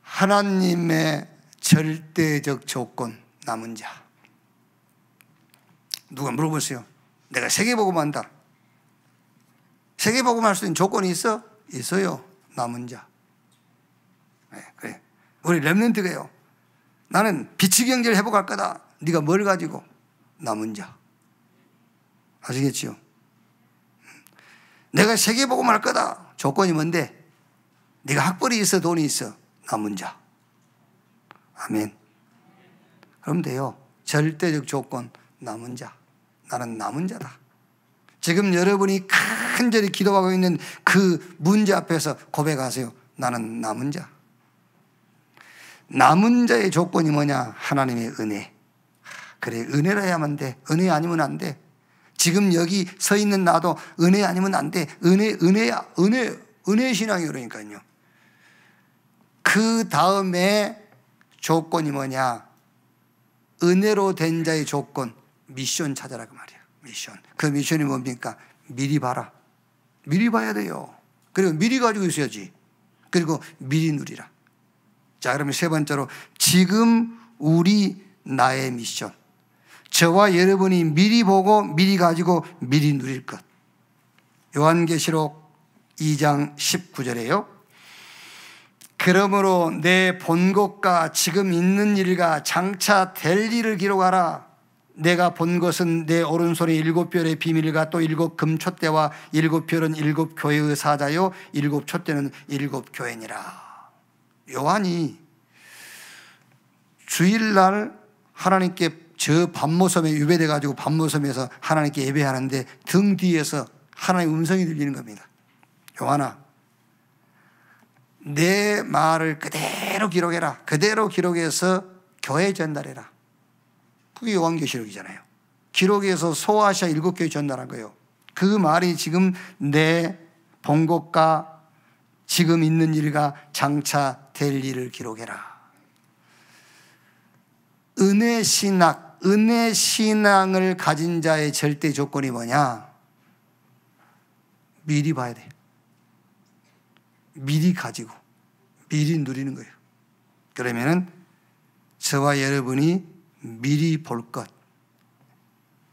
[SPEAKER 1] 하나님의 절대적 조건 남은 자. 누가 물어보세요. 내가 세계복음 한다. 세계복음 할 수 있는 조건이 있어? 있어요. 남은 자. 네, 그래. 우리 렘넌트가요. 나는 비치 경제를 회복할 거다. 네가 뭘 가지고? 남은 자. 아시겠지요? 내가 세계복음 할 거다. 조건이 뭔데? 네가 학벌이 있어, 돈이 있어. 남은 자. 아멘. 그럼 돼요. 절대적 조건 남은 자. 나는 남은 자다. 지금 여러분이 간절히 기도하고 있는 그 문제 앞에서 고백하세요. 나는 남은 자. 남은 자의 조건이 뭐냐? 하나님의 은혜. 그래, 은혜라야만 돼. 은혜 아니면 안 돼. 지금 여기 서 있는 나도 은혜 아니면 안 돼. 은혜야. 은혜 신앙이 그러니까요. 그 다음에 조건이 뭐냐? 은혜로 된 자의 조건. 미션 찾아라 그 말이야. 미션. 그 미션이 뭡니까? 미리 봐라. 미리 봐야 돼요. 그리고 미리 가지고 있어야지. 그리고 미리 누리라. 자, 그러면 세 번째로 지금 우리 나의 미션. 저와 여러분이 미리 보고 미리 가지고 미리 누릴 것. 요한계시록 2장 19절에요. 그러므로 내 본 것과 지금 있는 일과 장차 될 일을 기록하라. 내가 본 것은 내 오른손에 7별의 비밀과 또 7 금촛대와 7별은 7 교회의 사자요 7 촛대는 7 교회니라. 요한이 주일날 하나님께 저 밤모섬에 유배돼 가지고 밤모섬에서 하나님께 예배하는데 등 뒤에서 하나님의 음성이 들리는 겁니다. 요한아, 내 말을 그대로 기록해라. 그대로 기록해서 교회에 전달해라. 그게 요한계시록이잖아요. 기록해서 소아시아 7교회 전달한 거예요. 그 말이 지금 내 본 것과 지금 있는 일과 장차 될 일을 기록해라. 은혜 신앙을 가진 자의 절대 조건이 뭐냐? 미리 봐야 돼. 미리 가지고 미리 누리는 거예요. 그러면은 저와 여러분이 미리 볼 것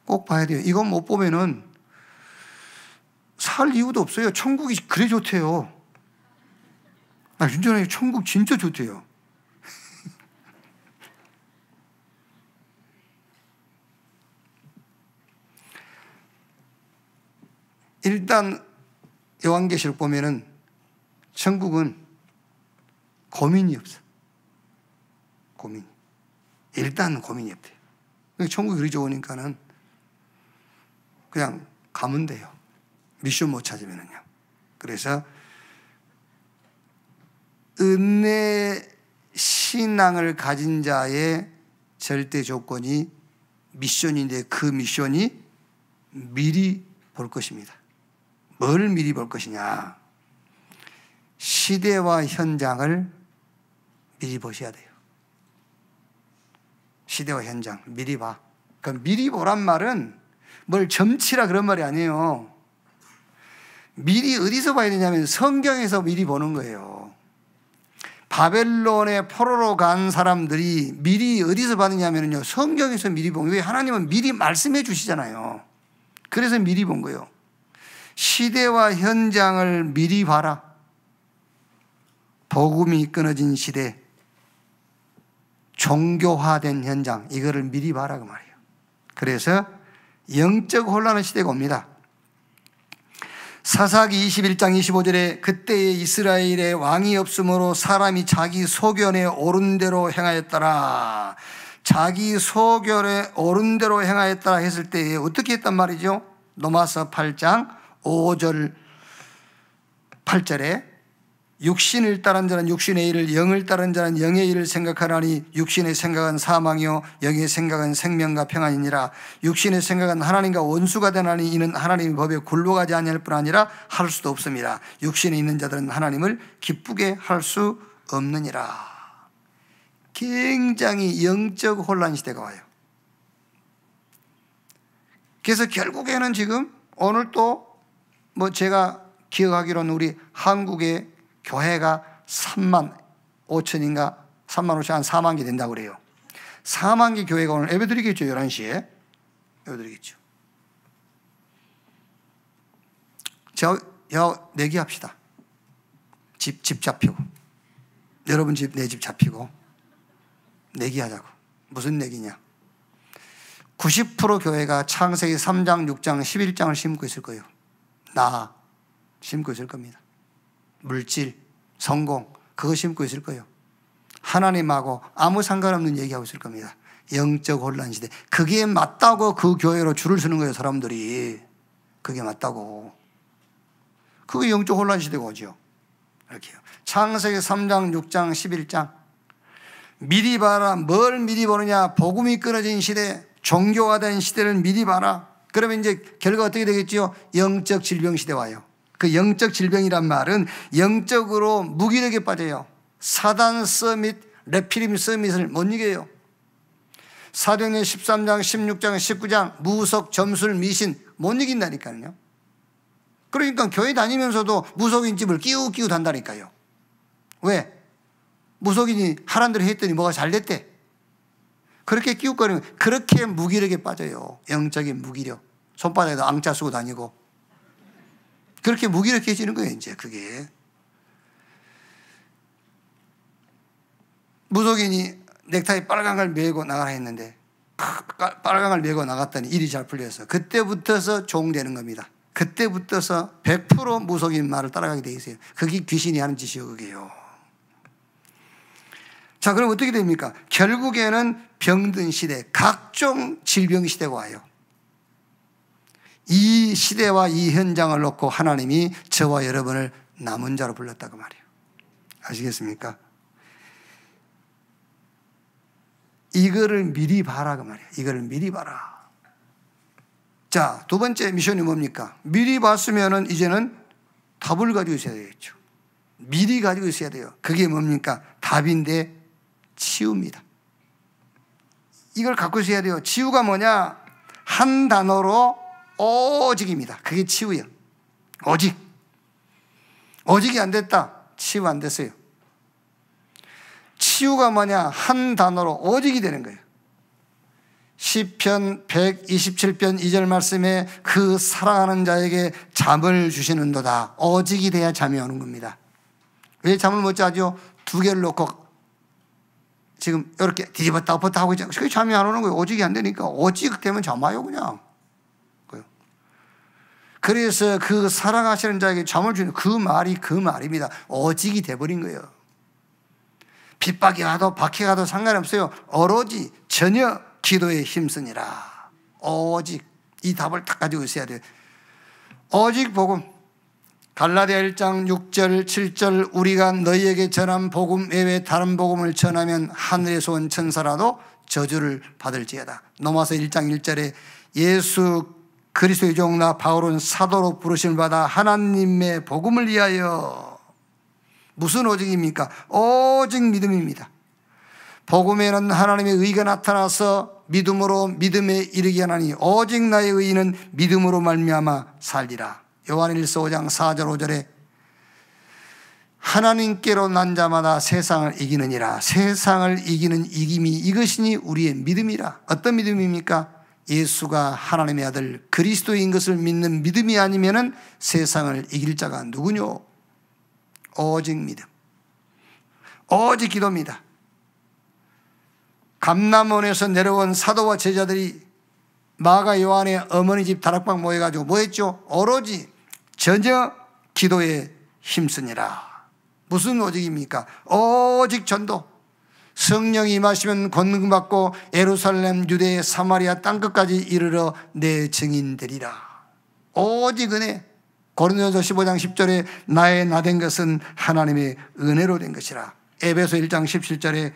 [SPEAKER 1] 꼭 봐야 돼요. 이건 못 보면은 살 이유도 없어요. 천국이 그래 좋대요. 윤전아, 천국 진짜 좋대요. 일단 요한계시록 보면은 천국은 고민이 없어. 일단 고민이 없대요. 천국이 그리 좋으니까는 그냥 가면 돼요. 미션 못 찾으면은요. 그래서 은혜 신앙을 가진 자의 절대 조건이 미션인데 그 미션이 미리 볼 것입니다. 뭘 미리 볼 것이냐? 시대와 현장을 미리 보셔야 돼요. 시대와 현장 미리 봐. 그러니까 미리 보란 말은 뭘 점치라 그런 말이 아니에요. 미리 어디서 봐야 되냐면 성경에서 미리 보는 거예요. 바벨론의 포로로 간 사람들이 미리 어디서 받느냐면요, 성경에서 미리 본 거예요. 왜? 하나님은 미리 말씀해 주시잖아요. 그래서 미리 본 거예요. 시대와 현장을 미리 봐라. 복음이 끊어진 시대, 종교화된 현장, 이거를 미리 봐라 그 말이에요. 그래서 영적 혼란의 시대가 옵니다. 사사기 21장 25절에 그때에 이스라엘에 왕이 없으므로 사람이 자기 소견에 옳은 대로 행하였더라. 자기 소견에 옳은 대로 행하였더라 했을 때에 어떻게 했단 말이죠? 로마서 8장 5절 8절에 육신을 따른 자는 육신의 일을, 영을 따른 자는 영의 일을 생각하라니 육신의 생각은 사망이요 영의 생각은 생명과 평안이니라. 육신의 생각은 하나님과 원수가 되나니 이는 하나님의 법에 굴복하지 아니할 뿐 아니라 할 수도 없습니다. 육신에 있는 자들은 하나님을 기쁘게 할 수 없느니라. 굉장히 영적 혼란 시대가 와요. 그래서 결국에는 지금 오늘 또 제가 기억하기로는 우리 한국의 교회가 3만 5천인가 3만 5천 한 4만 개 된다고 그래요. 4만 개 교회가 오늘 예배 드리겠죠. 11시에 예배 드리겠죠. 저 내기합시다. 집 잡히고, 여러분 집 내 집 잡히고 내기하자고. 무슨 내기냐? 90% 교회가 창세기 3장 6장 11장을 심고 있을 거예요. 나 심고 있을 겁니다. 물질, 성공, 그거 심고 있을 거예요. 하나님하고 아무 상관없는 얘기하고 있을 겁니다. 영적 혼란 시대. 그게 맞다고 그 교회로 줄을 서는 거예요. 사람들이. 그게 맞다고. 그게 영적 혼란 시대가 오죠. 이렇게요. 창세기 3장 6장 11장 미리 봐라. 뭘 미리 보느냐? 복음이 끊어진 시대, 종교화된 시대를 미리 봐라. 그러면 이제 결과 어떻게 되겠죠? 영적 질병 시대 와요. 그 영적 질병이란 말은 영적으로 무기력에 빠져요. 사단 서밋, 레피림 서밋을 못 이겨요. 사도행전 13장, 16장, 19장 무속, 점술, 미신 못 이긴다니까요. 그러니까 교회 다니면서도 무속인 집을 끼우끼우 단다니까요. 왜? 무속인이 하란 대로 했더니 뭐가 잘 됐대. 그렇게 끼우거리면 그렇게 무기력에 빠져요. 영적인 무기력. 손바닥에도 앙자 쓰고 다니고. 그렇게 무기력해지는 거예요, 이제 그게. 무속인이 넥타이 빨간 걸 메고 나가라 했는데 빨간 걸 메고 나갔더니 일이 잘 풀려서 그때부터서 종되는 겁니다. 그때부터서 100% 무속인 말을 따라가게 돼 있어요. 그게 귀신이 하는 짓이요, 그게요. 자, 그럼 어떻게 됩니까? 결국에는 병든 시대, 각종 질병 시대가 와요. 이 시대와 이 현장을 놓고 하나님이 저와 여러분을 남은 자로 불렀다고 말이에요. 아시겠습니까? 이거를 미리 봐라 그 말이에요. 이거를 미리 봐라. 자, 두 번째 미션이 뭡니까? 미리 봤으면은 이제는 답을 가지고 있어야 되겠죠. 미리 가지고 있어야 돼요. 그게 뭡니까? 답인데 치유입니다. 이걸 갖고 있어야 돼요. 치유가 뭐냐? 한 단어로 오직입니다. 그게 치유예요. 오직. 오직이 안 됐다. 치유 안 됐어요. 치유가 뭐냐? 한 단어로 오직이 되는 거예요. 시편 127편 2절 말씀에 그 사랑하는 자에게 잠을 주시는도다. 오직이 돼야 잠이 오는 겁니다. 왜 잠을 못 자죠? 두 개를 놓고 지금 이렇게 뒤집었다 엎었다 하고 있잖아요. 그게 잠이 안 오는 거예요. 오직이 안 되니까. 오직 되면 잠 와요, 그냥. 그래서 그 사랑하시는 자에게 잠을 주는 그 말이 그 말입니다. 오직이 돼버린 거예요. 핍박이 가도 박해 가도 상관없어요. 오로지 전혀 기도에 힘쓰니라. 오직 이 답을 딱 가지고 있어야 돼요. 오직 복음. 갈라디아 1장 6절 7절 우리가 너희에게 전한 복음 외에 다른 복음을 전하면 하늘에서 온 천사라도 저주를 받을지어다. 로마서 1장 1절에 예수 그리스도의 종 나 바울은 사도로 부르심을 받아 하나님의 복음을 위하여. 무슨 오직입니까? 오직 믿음입니다. 복음에는 하나님의 의가 나타나서 믿음으로 믿음에 이르게 하나니 오직 나의 의는 믿음으로 말미암아 살리라. 요한일서 5장 4절 5절에 하나님께로 난 자마다 세상을 이기느니라. 세상을 이기는 이김이 이것이니 우리의 믿음이라. 어떤 믿음입니까? 예수가 하나님의 아들 그리스도인 것을 믿는 믿음이 아니면은 세상을 이길 자가 누구뇨? 오직 믿음. 오직 기도입니다. 감람원에서 내려온 사도와 제자들이 마가 요한의 어머니 집 다락방 모여가지고 뭐 했죠? 오로지 전혀 기도에 힘쓰니라. 무슨 오직입니까? 오직 전도. 성령이 임하시면 권능받고 예루살렘, 유대, 사마리아 땅끝까지 이르러 내 증인 되리라. 오직 은혜. 고린도전서 15장 10절에 나의 나된 것은 하나님의 은혜로 된 것이라. 에베소 1장 17절에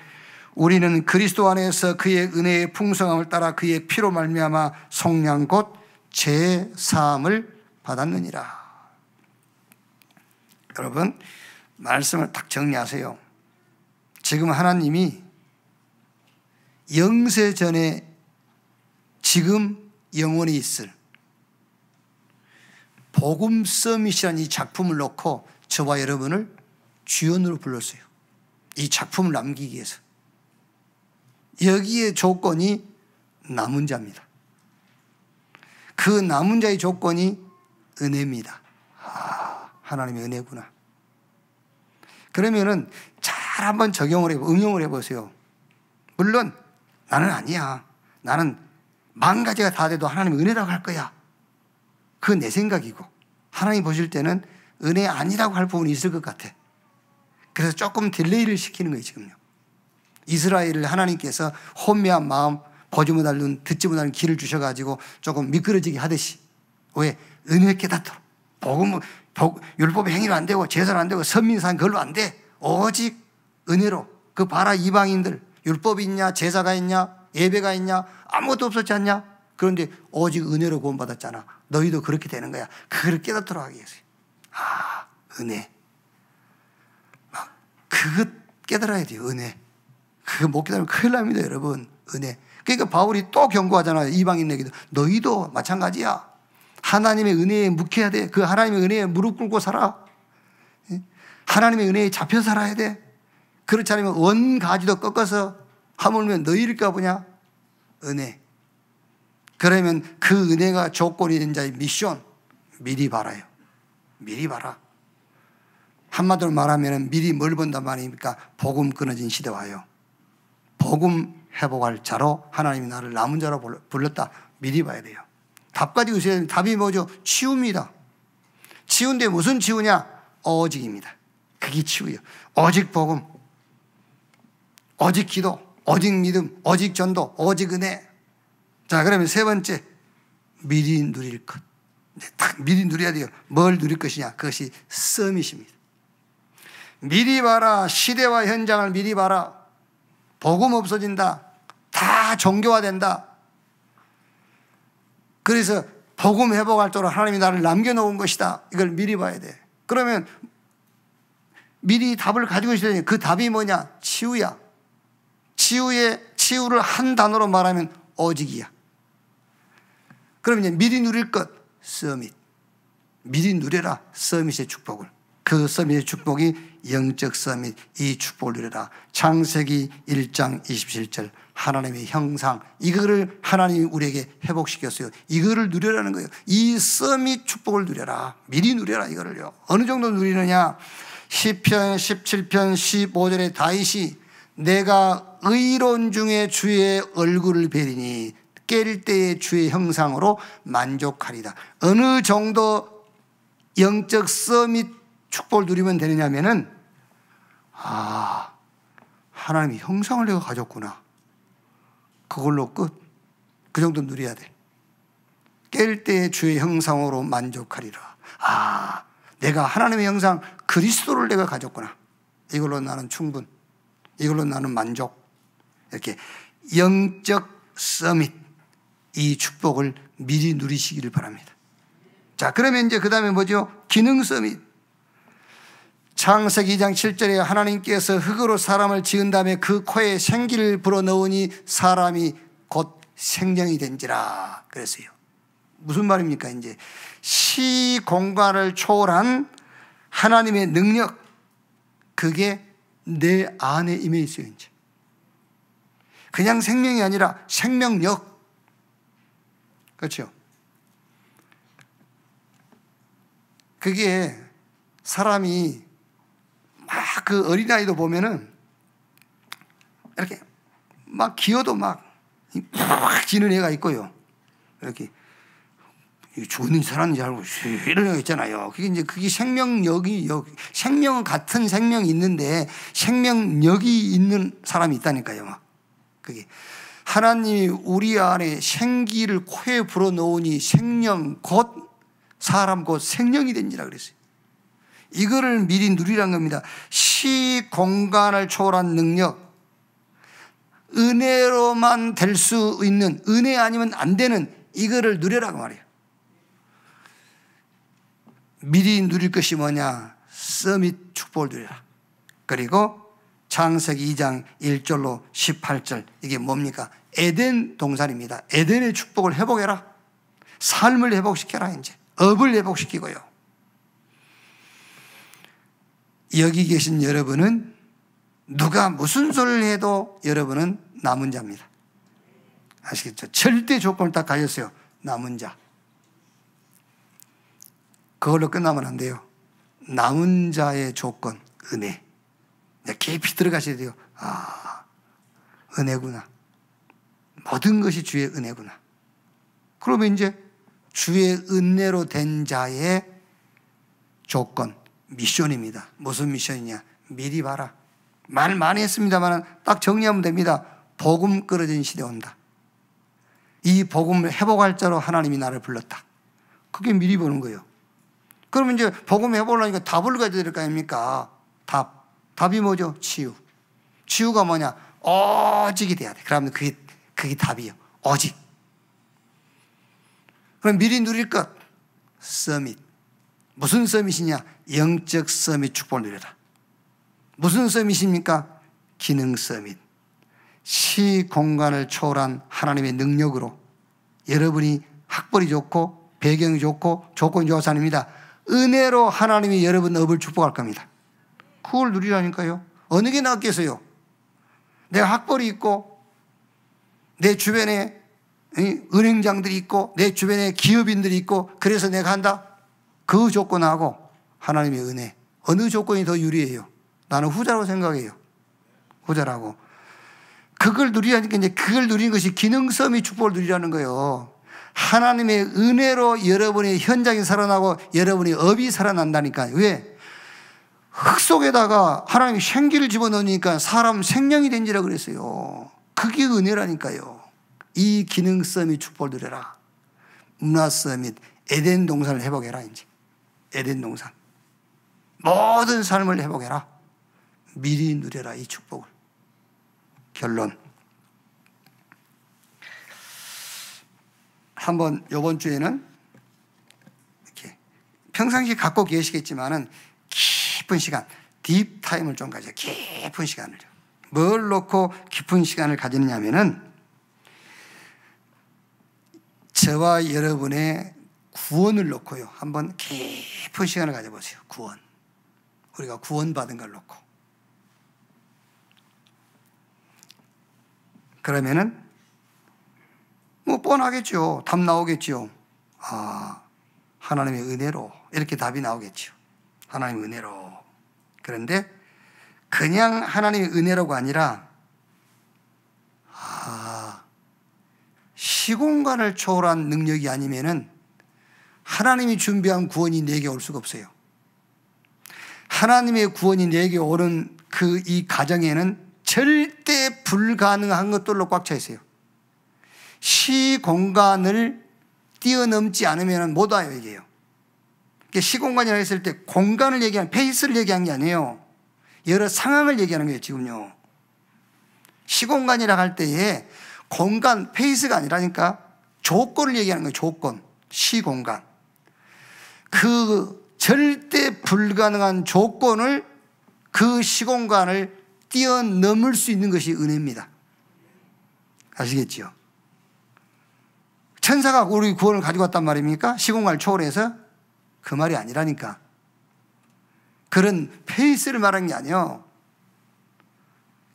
[SPEAKER 1] 우리는 그리스도 안에서 그의 은혜의 풍성함을 따라 그의 피로 말미암아 속량 곧 죄사함을 받았느니라. 여러분, 말씀을 딱 정리하세요. 지금 하나님이 영세 전에 지금 영원히 있을 복음 서밋이라는 이 작품을 놓고 저와 여러분을 주연으로 불렀어요. 이 작품을 남기기 위해서. 여기에 조건이 남은 자입니다. 그 남은 자의 조건이 은혜입니다. 하나님의 은혜구나. 그러면은 잘 한번 응용을 해보세요. 물론 나는 아니야. 나는 만 가지가 다 돼도 하나님의 은혜라고 할 거야. 그건 내 생각이고 하나님 보실 때는 은혜 아니라고 할 부분이 있을 것 같아. 그래서 조금 딜레이를 시키는 거예요, 지금요. 이스라엘을 하나님께서 혼미한 마음, 보지 못할 눈, 듣지 못할 귀를 주셔가지고 조금 미끄러지게 하듯이. 왜? 은혜 깨닫도록. 율법의 행위로 안 되고 제사로 안 되고 선민상 그걸로 안 돼. 오직 은혜로. 그 봐라, 이방인들 율법이 있냐, 제사가 있냐, 예배가 있냐, 아무것도 없었지 않냐? 그런데 오직 은혜로 구원받았잖아. 너희도 그렇게 되는 거야. 그걸 깨닫도록 하기 위해서. 은혜. 그것 깨달아야 돼요. 은혜. 그거 못 깨달으면 큰일 납니다, 여러분. 은혜. 그러니까 바울이 또 경고하잖아요. 이방인에게도. 너희도 마찬가지야. 하나님의 은혜에 묵혀야 돼. 그 하나님의 은혜에 무릎 꿇고 살아. 하나님의 은혜에 잡혀 살아야 돼. 그렇지 않으면 원 가지도 꺾어서 하물며 너희일까 보냐? 은혜. 그러면 그 은혜가 조건이 된 자의 미션 미리 봐라요. 미리 봐라. 한마디로 말하면 미리 뭘 본단 말입니까? 복음 끊어진 시대 와요. 복음 회복할 자로 하나님이 나를 남은 자로 불렀다. 미리 봐야 돼요. 답 가지고 있어야 되는 답이 뭐죠? 치유입니다. 치유인데 무슨 치유냐? 오직입니다. 그게 치유예요. 오직 복음, 오직 기도, 오직 믿음, 오직 전도, 오직 은혜. 자, 그러면 세 번째, 미리 누릴 것. 딱 미리 누려야 돼요. 뭘 누릴 것이냐? 그것이 서밋입니다. 미리 봐라. 시대와 현장을 미리 봐라. 복음 없어진다. 다 종교화된다. 그래서 복음 회복할 도록 하나님이 나를 남겨놓은 것이다. 이걸 미리 봐야 돼. 그러면 미리 답을 가지고 있어야 돼. 그 답이 뭐냐? 치유야. 치유를 한 단어로 말하면 오직이야. 그러면 이제 미리 누릴 것, 서밋. 미리 누려라. 서밋의 축복을. 그 서밋의 축복이 영적 서밋, 이 축복을 누려라. 창세기 1장 27절 하나님의 형상, 이거를 하나님이 우리에게 회복시켰어요. 이거를 누려라는 거예요. 이 서밋 축복을 누려라. 미리 누려라 이거를요. 어느 정도 누리느냐? 시편 17편 15절에 다윗이 내가 의로운 중에 주의 얼굴을 뵈리니 깰 때의 주의 형상으로 만족하리다. 어느 정도 영적 서밋 축복을 누리면 되느냐면은 하나님의 형상을 내가 가졌구나. 그걸로 끝. 그 정도 누려야 돼. 깰 때의 주의 형상으로 만족하리라. 내가 하나님의 형상 그리스도를 내가 가졌구나. 이걸로 나는 충분. 이걸로 나는 만족. 이렇게 영적 서밋, 이 축복을 미리 누리시기를 바랍니다. 자, 그러면 이제 그 다음에 뭐죠? 기능 서밋. 창세기 2장 7절에 하나님께서 흙으로 사람을 지은 다음에 그 코에 생기를 불어넣으니 사람이 곧 생명이 된지라 그랬어요. 무슨 말입니까? 이제 시 공간을 초월한 하나님의 능력, 그게 내 안에 임해 있어요. 이제 그냥 생명이 아니라 생명력. 그렇죠? 그게 사람이 막 그 어린아이도 보면은 이렇게 막 기어도 막 지는 애가 있고요. 이렇게 죽는 사람인 줄 알고 이런 애가 있잖아요. 그게 이제 그게 생명력이, 생명은 같은 생명이 있는데 생명력이 있는 사람이 있다니까요. 막 그게 하나님이 우리 안에 생기를 코에 불어넣으니 생명 곧 사람 곧 생명이 된지라 그랬어요. 이거를 미리 누리란 겁니다. 시 공간을 초월한 능력, 은혜로만 될 수 있는, 은혜 아니면 안 되는 이거를 누려라고 말이에요. 미리 누릴 것이 뭐냐? 서밋 축복을 누려라. 그리고 창세기 2장 1절로 18절, 이게 뭡니까? 에덴 동산입니다. 에덴의 축복을 회복해라. 삶을 회복시켜라. 이제 업을 회복시키고요. 여기 계신 여러분은 누가 무슨 소리를 해도 여러분은 남은 자입니다. 아시겠죠? 절대 조건을 딱 가졌어요. 남은 자. 그걸로 끝나면 안 돼요. 남은 자의 조건, 은혜. 깊이 들어가셔야 돼요. 은혜구나. 모든 것이 주의 은혜구나. 그러면 이제 주의 은혜로 된 자의 조건, 미션입니다. 무슨 미션이냐? 미리 봐라. 말 많이 했습니다만 딱 정리하면 됩니다. 복음 끊어진 시대 온다. 이 복음을 회복할 자로 하나님이 나를 불렀다. 그게 미리 보는 거예요. 그러면 이제 복음 회복하려니까 답을 가져야 될 거 아닙니까? 답이 뭐죠? 치유. 치유가 뭐냐? 오직이 돼야 돼. 그러면 그게 답이에요. 오직. 그럼 미리 누릴 것, 서밋. 무슨 서밋이냐? 영적 서밋 축복을 누려라. 무슨 서밋입니까? 기능 서밋. 시 공간을 초월한 하나님의 능력으로 여러분이 학벌이 좋고 배경이 좋고 조건이 좋아서 아닙니다. 은혜로 하나님이 여러분 업을 축복할 겁니다. 그걸 누리라니까요. 어느 게 낫겠어요? 내가 학벌이 있고 내 주변에 은행장들이 있고 내 주변에 기업인들이 있고 그래서 내가 한다? 그 조건하고 하나님의 은혜, 어느 조건이 더 유리해요? 나는 후자라고 생각해요. 후자라고. 그걸 누리라니까 이제 그걸 누리는 것이 기능성이 축복을 누리라는 거예요. 하나님의 은혜로 여러분의 현장이 살아나고 여러분의 업이 살아난다니까요. 왜? 흙 속에다가 하나님이 생기를 집어넣으니까 사람 생명이 된지라 그랬어요. 그게 은혜라니까요. 이 기능성이 축복을 누려라. 문화성 및 에덴 동산을 회복해라. 이제 에덴 동산 모든 삶을 회복해라. 미리 누려라 이 축복을. 결론. 한번 이번 주에는 이렇게 평상시 갖고 계시겠지만은 깊은 시간, 딥 타임을 좀 가져. 깊은 시간을요. 뭘 놓고 깊은 시간을 가지느냐면은 저와 여러분의 구원을 놓고요. 한번 깊은 시간을 가져보세요. 구원. 우리가 구원받은 걸 놓고. 그러면은 뭐 뻔하겠죠. 답 나오겠죠. 아, 하나님의 은혜로 이렇게 답이 나오겠죠. 하나님의 은혜로. 그런데 그냥 하나님의 은혜로가 아니라 시공간을 초월한 능력이 아니면은 하나님이 준비한 구원이 내게 올 수가 없어요. 하나님의 구원이 내게 오는 그 이 가정에는 절대 불가능한 것들로 꽉 차 있어요. 시공간을 뛰어넘지 않으면 못 와요, 이게요. 시공간이라고 했을 때 공간을 얘기하는, 페이스를 얘기한 게 아니에요. 여러 상황을 얘기하는 거예요, 지금요. 시공간이라고 할 때에 공간, 페이스가 아니라니까 조건을 얘기하는 거예요, 조건. 시공간. 그 절대 불가능한 조건을, 그 시공간을 뛰어넘을 수 있는 것이 은혜입니다. 아시겠죠? 천사가 우리 구원을 가지고 왔단 말입니까? 시공간을 초월해서? 그 말이 아니라니까. 그런 페이스를 말하는 게 아니에요.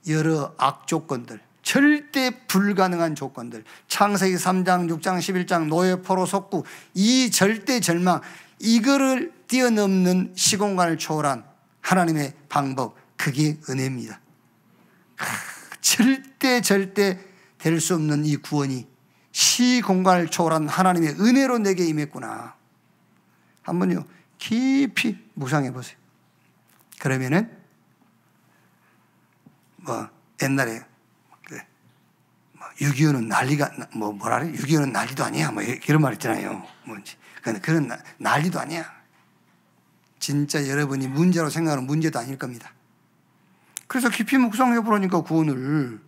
[SPEAKER 1] 여러 악조건들, 절대 불가능한 조건들, 창세기 3장, 6장, 11장, 노예, 포로, 속구, 이 절대 절망, 이거를 뛰어넘는 시공간을 초월한 하나님의 방법, 그게 은혜입니다. 절대 될 수 없는 이 구원이 시공간을 초월한 하나님의 은혜로 내게 임했구나. 한번요 깊이 묵상해 보세요. 그러면은 뭐 옛날에 6.25는 난리가 뭐라 그래? 6.25는 난리도 아니야. 뭐 이런 말 있잖아요. 뭔지. 그런 난리도 아니야. 진짜 여러분이 문제로 생각하는 문제도 아닐 겁니다. 그래서 깊이 묵상해 보라니까 구원을.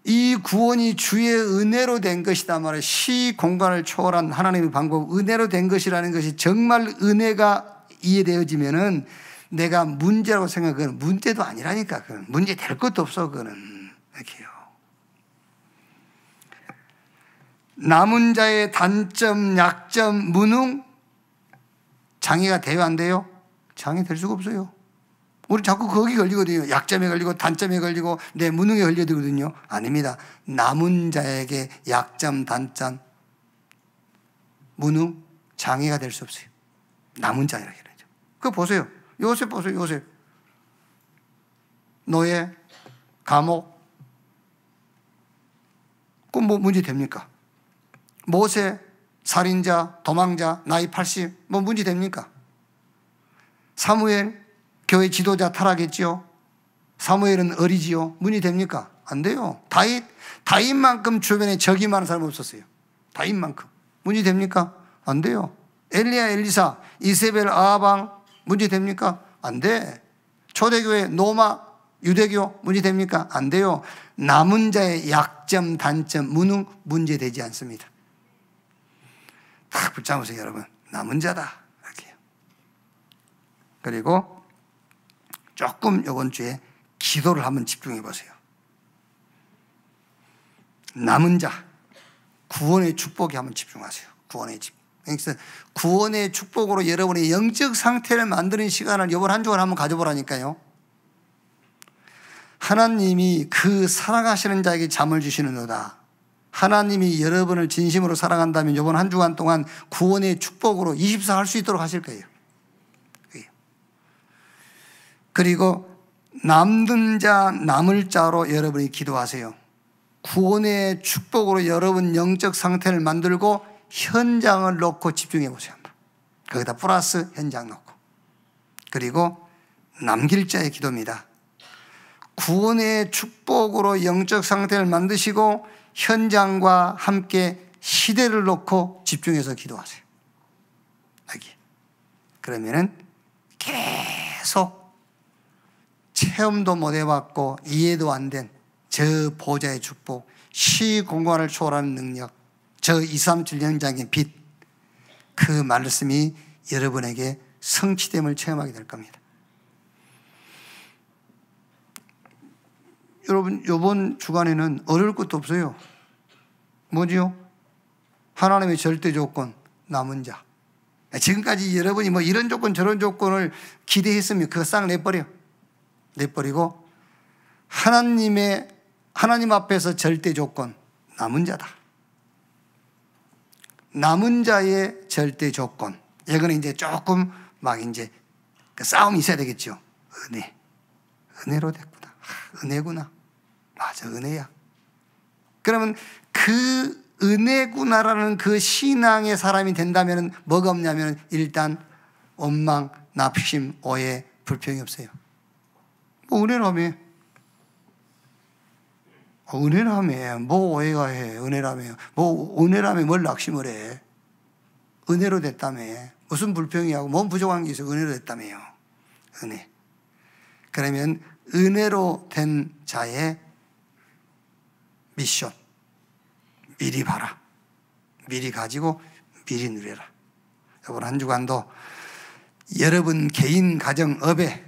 [SPEAKER 1] 이 구원이 주의 은혜로 된 것이다 말이에요. 시공간을 초월한 하나님의 방법, 은혜로 된 것이라는 것이 정말 은혜가 이해되어지면은 내가 문제라고 생각하는 문제도 아니라니까. 그건 문제 될 것도 없어. 그거는 이렇게요. 남은 자의 단점, 약점, 무능, 장애가 돼요, 안 돼요? 장애 될 수가 없어요. 우리 자꾸 거기 걸리거든요. 약점에 걸리고 단점에 걸리고 내 무능에 걸려들거든요. 아닙니다. 남은 자에게 약점, 단점, 무능, 장애가 될 수 없어요. 남은 자이라고 그러죠. 그거 보세요. 요셉 보세요. 요셉. 노예, 감옥. 그건 뭐 문제 됩니까? 모세, 살인자, 도망자, 나이 80, 뭐 문제 됩니까? 사무엘, 교회 지도자 타락했지요. 사무엘은 어리지요. 문제 됩니까? 안 돼요. 다윗만큼 주변에 적이 많은 사람 없었어요. 다윗만큼. 문제 됩니까? 안 돼요. 엘리야, 엘리사, 이세벨, 아하방 문제 됩니까? 안 돼. 초대교회, 노마, 유대교 문제 됩니까? 안 돼요. 남은 자의 약점, 단점, 무능 문제 되지 않습니다. 다 붙잡으세요, 여러분. 남은 자다. 이렇게요. 그리고 조금 이번 주에 기도를 한번 집중해 보세요. 남은 자, 구원의 축복에 한번 집중하세요. 구원의 집. 그래서 구원의 축복으로 여러분의 영적 상태를 만드는 시간을 이번 한 주간 한번 가져보라니까요. 하나님이 그 사랑하시는 자에게 잠을 주시는도다. 하나님이 여러분을 진심으로 사랑한다면 이번 한 주간 동안 구원의 축복으로 24 할 수 있도록 하실 거예요. 그리고 남는 자 남을 자로 여러분이 기도하세요. 구원의 축복으로 여러분 영적 상태를 만들고 현장을 놓고 집중해 보셔야 합니다. 거기다 플러스 현장 놓고. 그리고 남길 자의 기도입니다. 구원의 축복으로 영적 상태를 만드시고 현장과 함께 시대를 놓고 집중해서 기도하세요. 여기. 그러면은 계속 체험도 못 해봤고 이해도 안 된 저 보좌의 축복, 시공간을 초월하는 능력, 저 237 현장의 빛, 그 말씀이 여러분에게 성취됨을 체험하게 될 겁니다. 여러분, 이번 주간에는 어려울 것도 없어요. 뭐지요? 하나님의 절대 조건, 남은 자. 지금까지 여러분이 뭐 이런 조건 저런 조건을 기대했으면 그거 싹 내버려. 내버리고 하나님 앞에서 절대 조건, 남은 자다. 남은 자의 절대 조건. 이거는 이제 조금 막 이제 그 싸움이 있어야 되겠죠. 은혜. 은혜로 됐구나. 은혜구나. 맞아, 은혜야. 그러면 그 은혜구나라는 그 신앙의 사람이 된다면 뭐가 없냐면 일단 원망, 낙심, 오해, 불평이 없어요. 뭐 은혜라며. 은혜라며. 뭐 오해가 해. 은혜라며. 뭐 은혜라며 뭘 낙심을 해. 은혜로 됐다며. 무슨 불평이 하고 뭔 부족한 게 있어. 은혜로 됐다며요. 은혜. 그러면 은혜로 된 자의 미션. 미리 봐라. 미리 가지고 미리 누려라. 이번 한 주간도 여러분 개인 가정 업에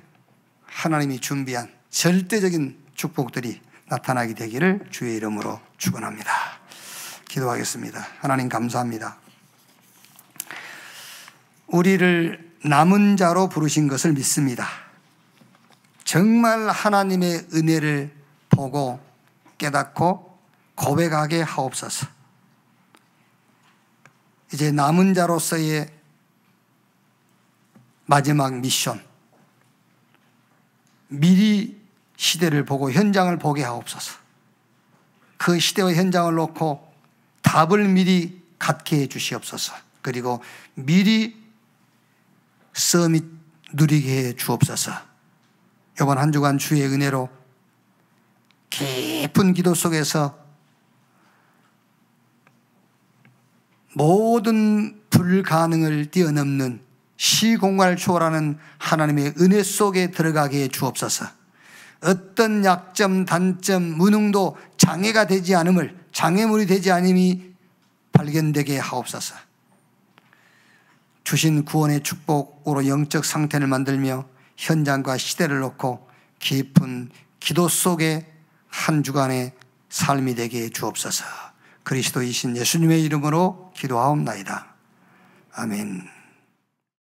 [SPEAKER 1] 하나님이 준비한 절대적인 축복들이 나타나게 되기를 주의 이름으로 축원합니다. 기도하겠습니다. 하나님 감사합니다. 우리를 남은 자로 부르신 것을 믿습니다. 정말 하나님의 은혜를 보고 깨닫고 고백하게 하옵소서. 이제 남은 자로서의 마지막 미션, 미리 시대를 보고 현장을 보게 하옵소서. 그 시대와 현장을 놓고 답을 미리 갖게 해 주시옵소서. 그리고 미리 서밋 누리게 해 주옵소서. 이번 한 주간 주의 은혜로 깊은 기도 속에서 모든 불가능을 뛰어넘는 시공간을 초월하는 하나님의 은혜 속에 들어가게 해 주옵소서. 어떤 약점, 단점, 무능도 장애가 되지 않음을, 장애물이 되지 않음이 발견되게 하옵소서. 주신 구원의 축복으로 영적 상태를 만들며 현장과 시대를 놓고 깊은 기도 속에 한 주간의 삶이 되게 해 주옵소서. 그리스도이신 예수님의 이름으로 기도하옵나이다. 아멘.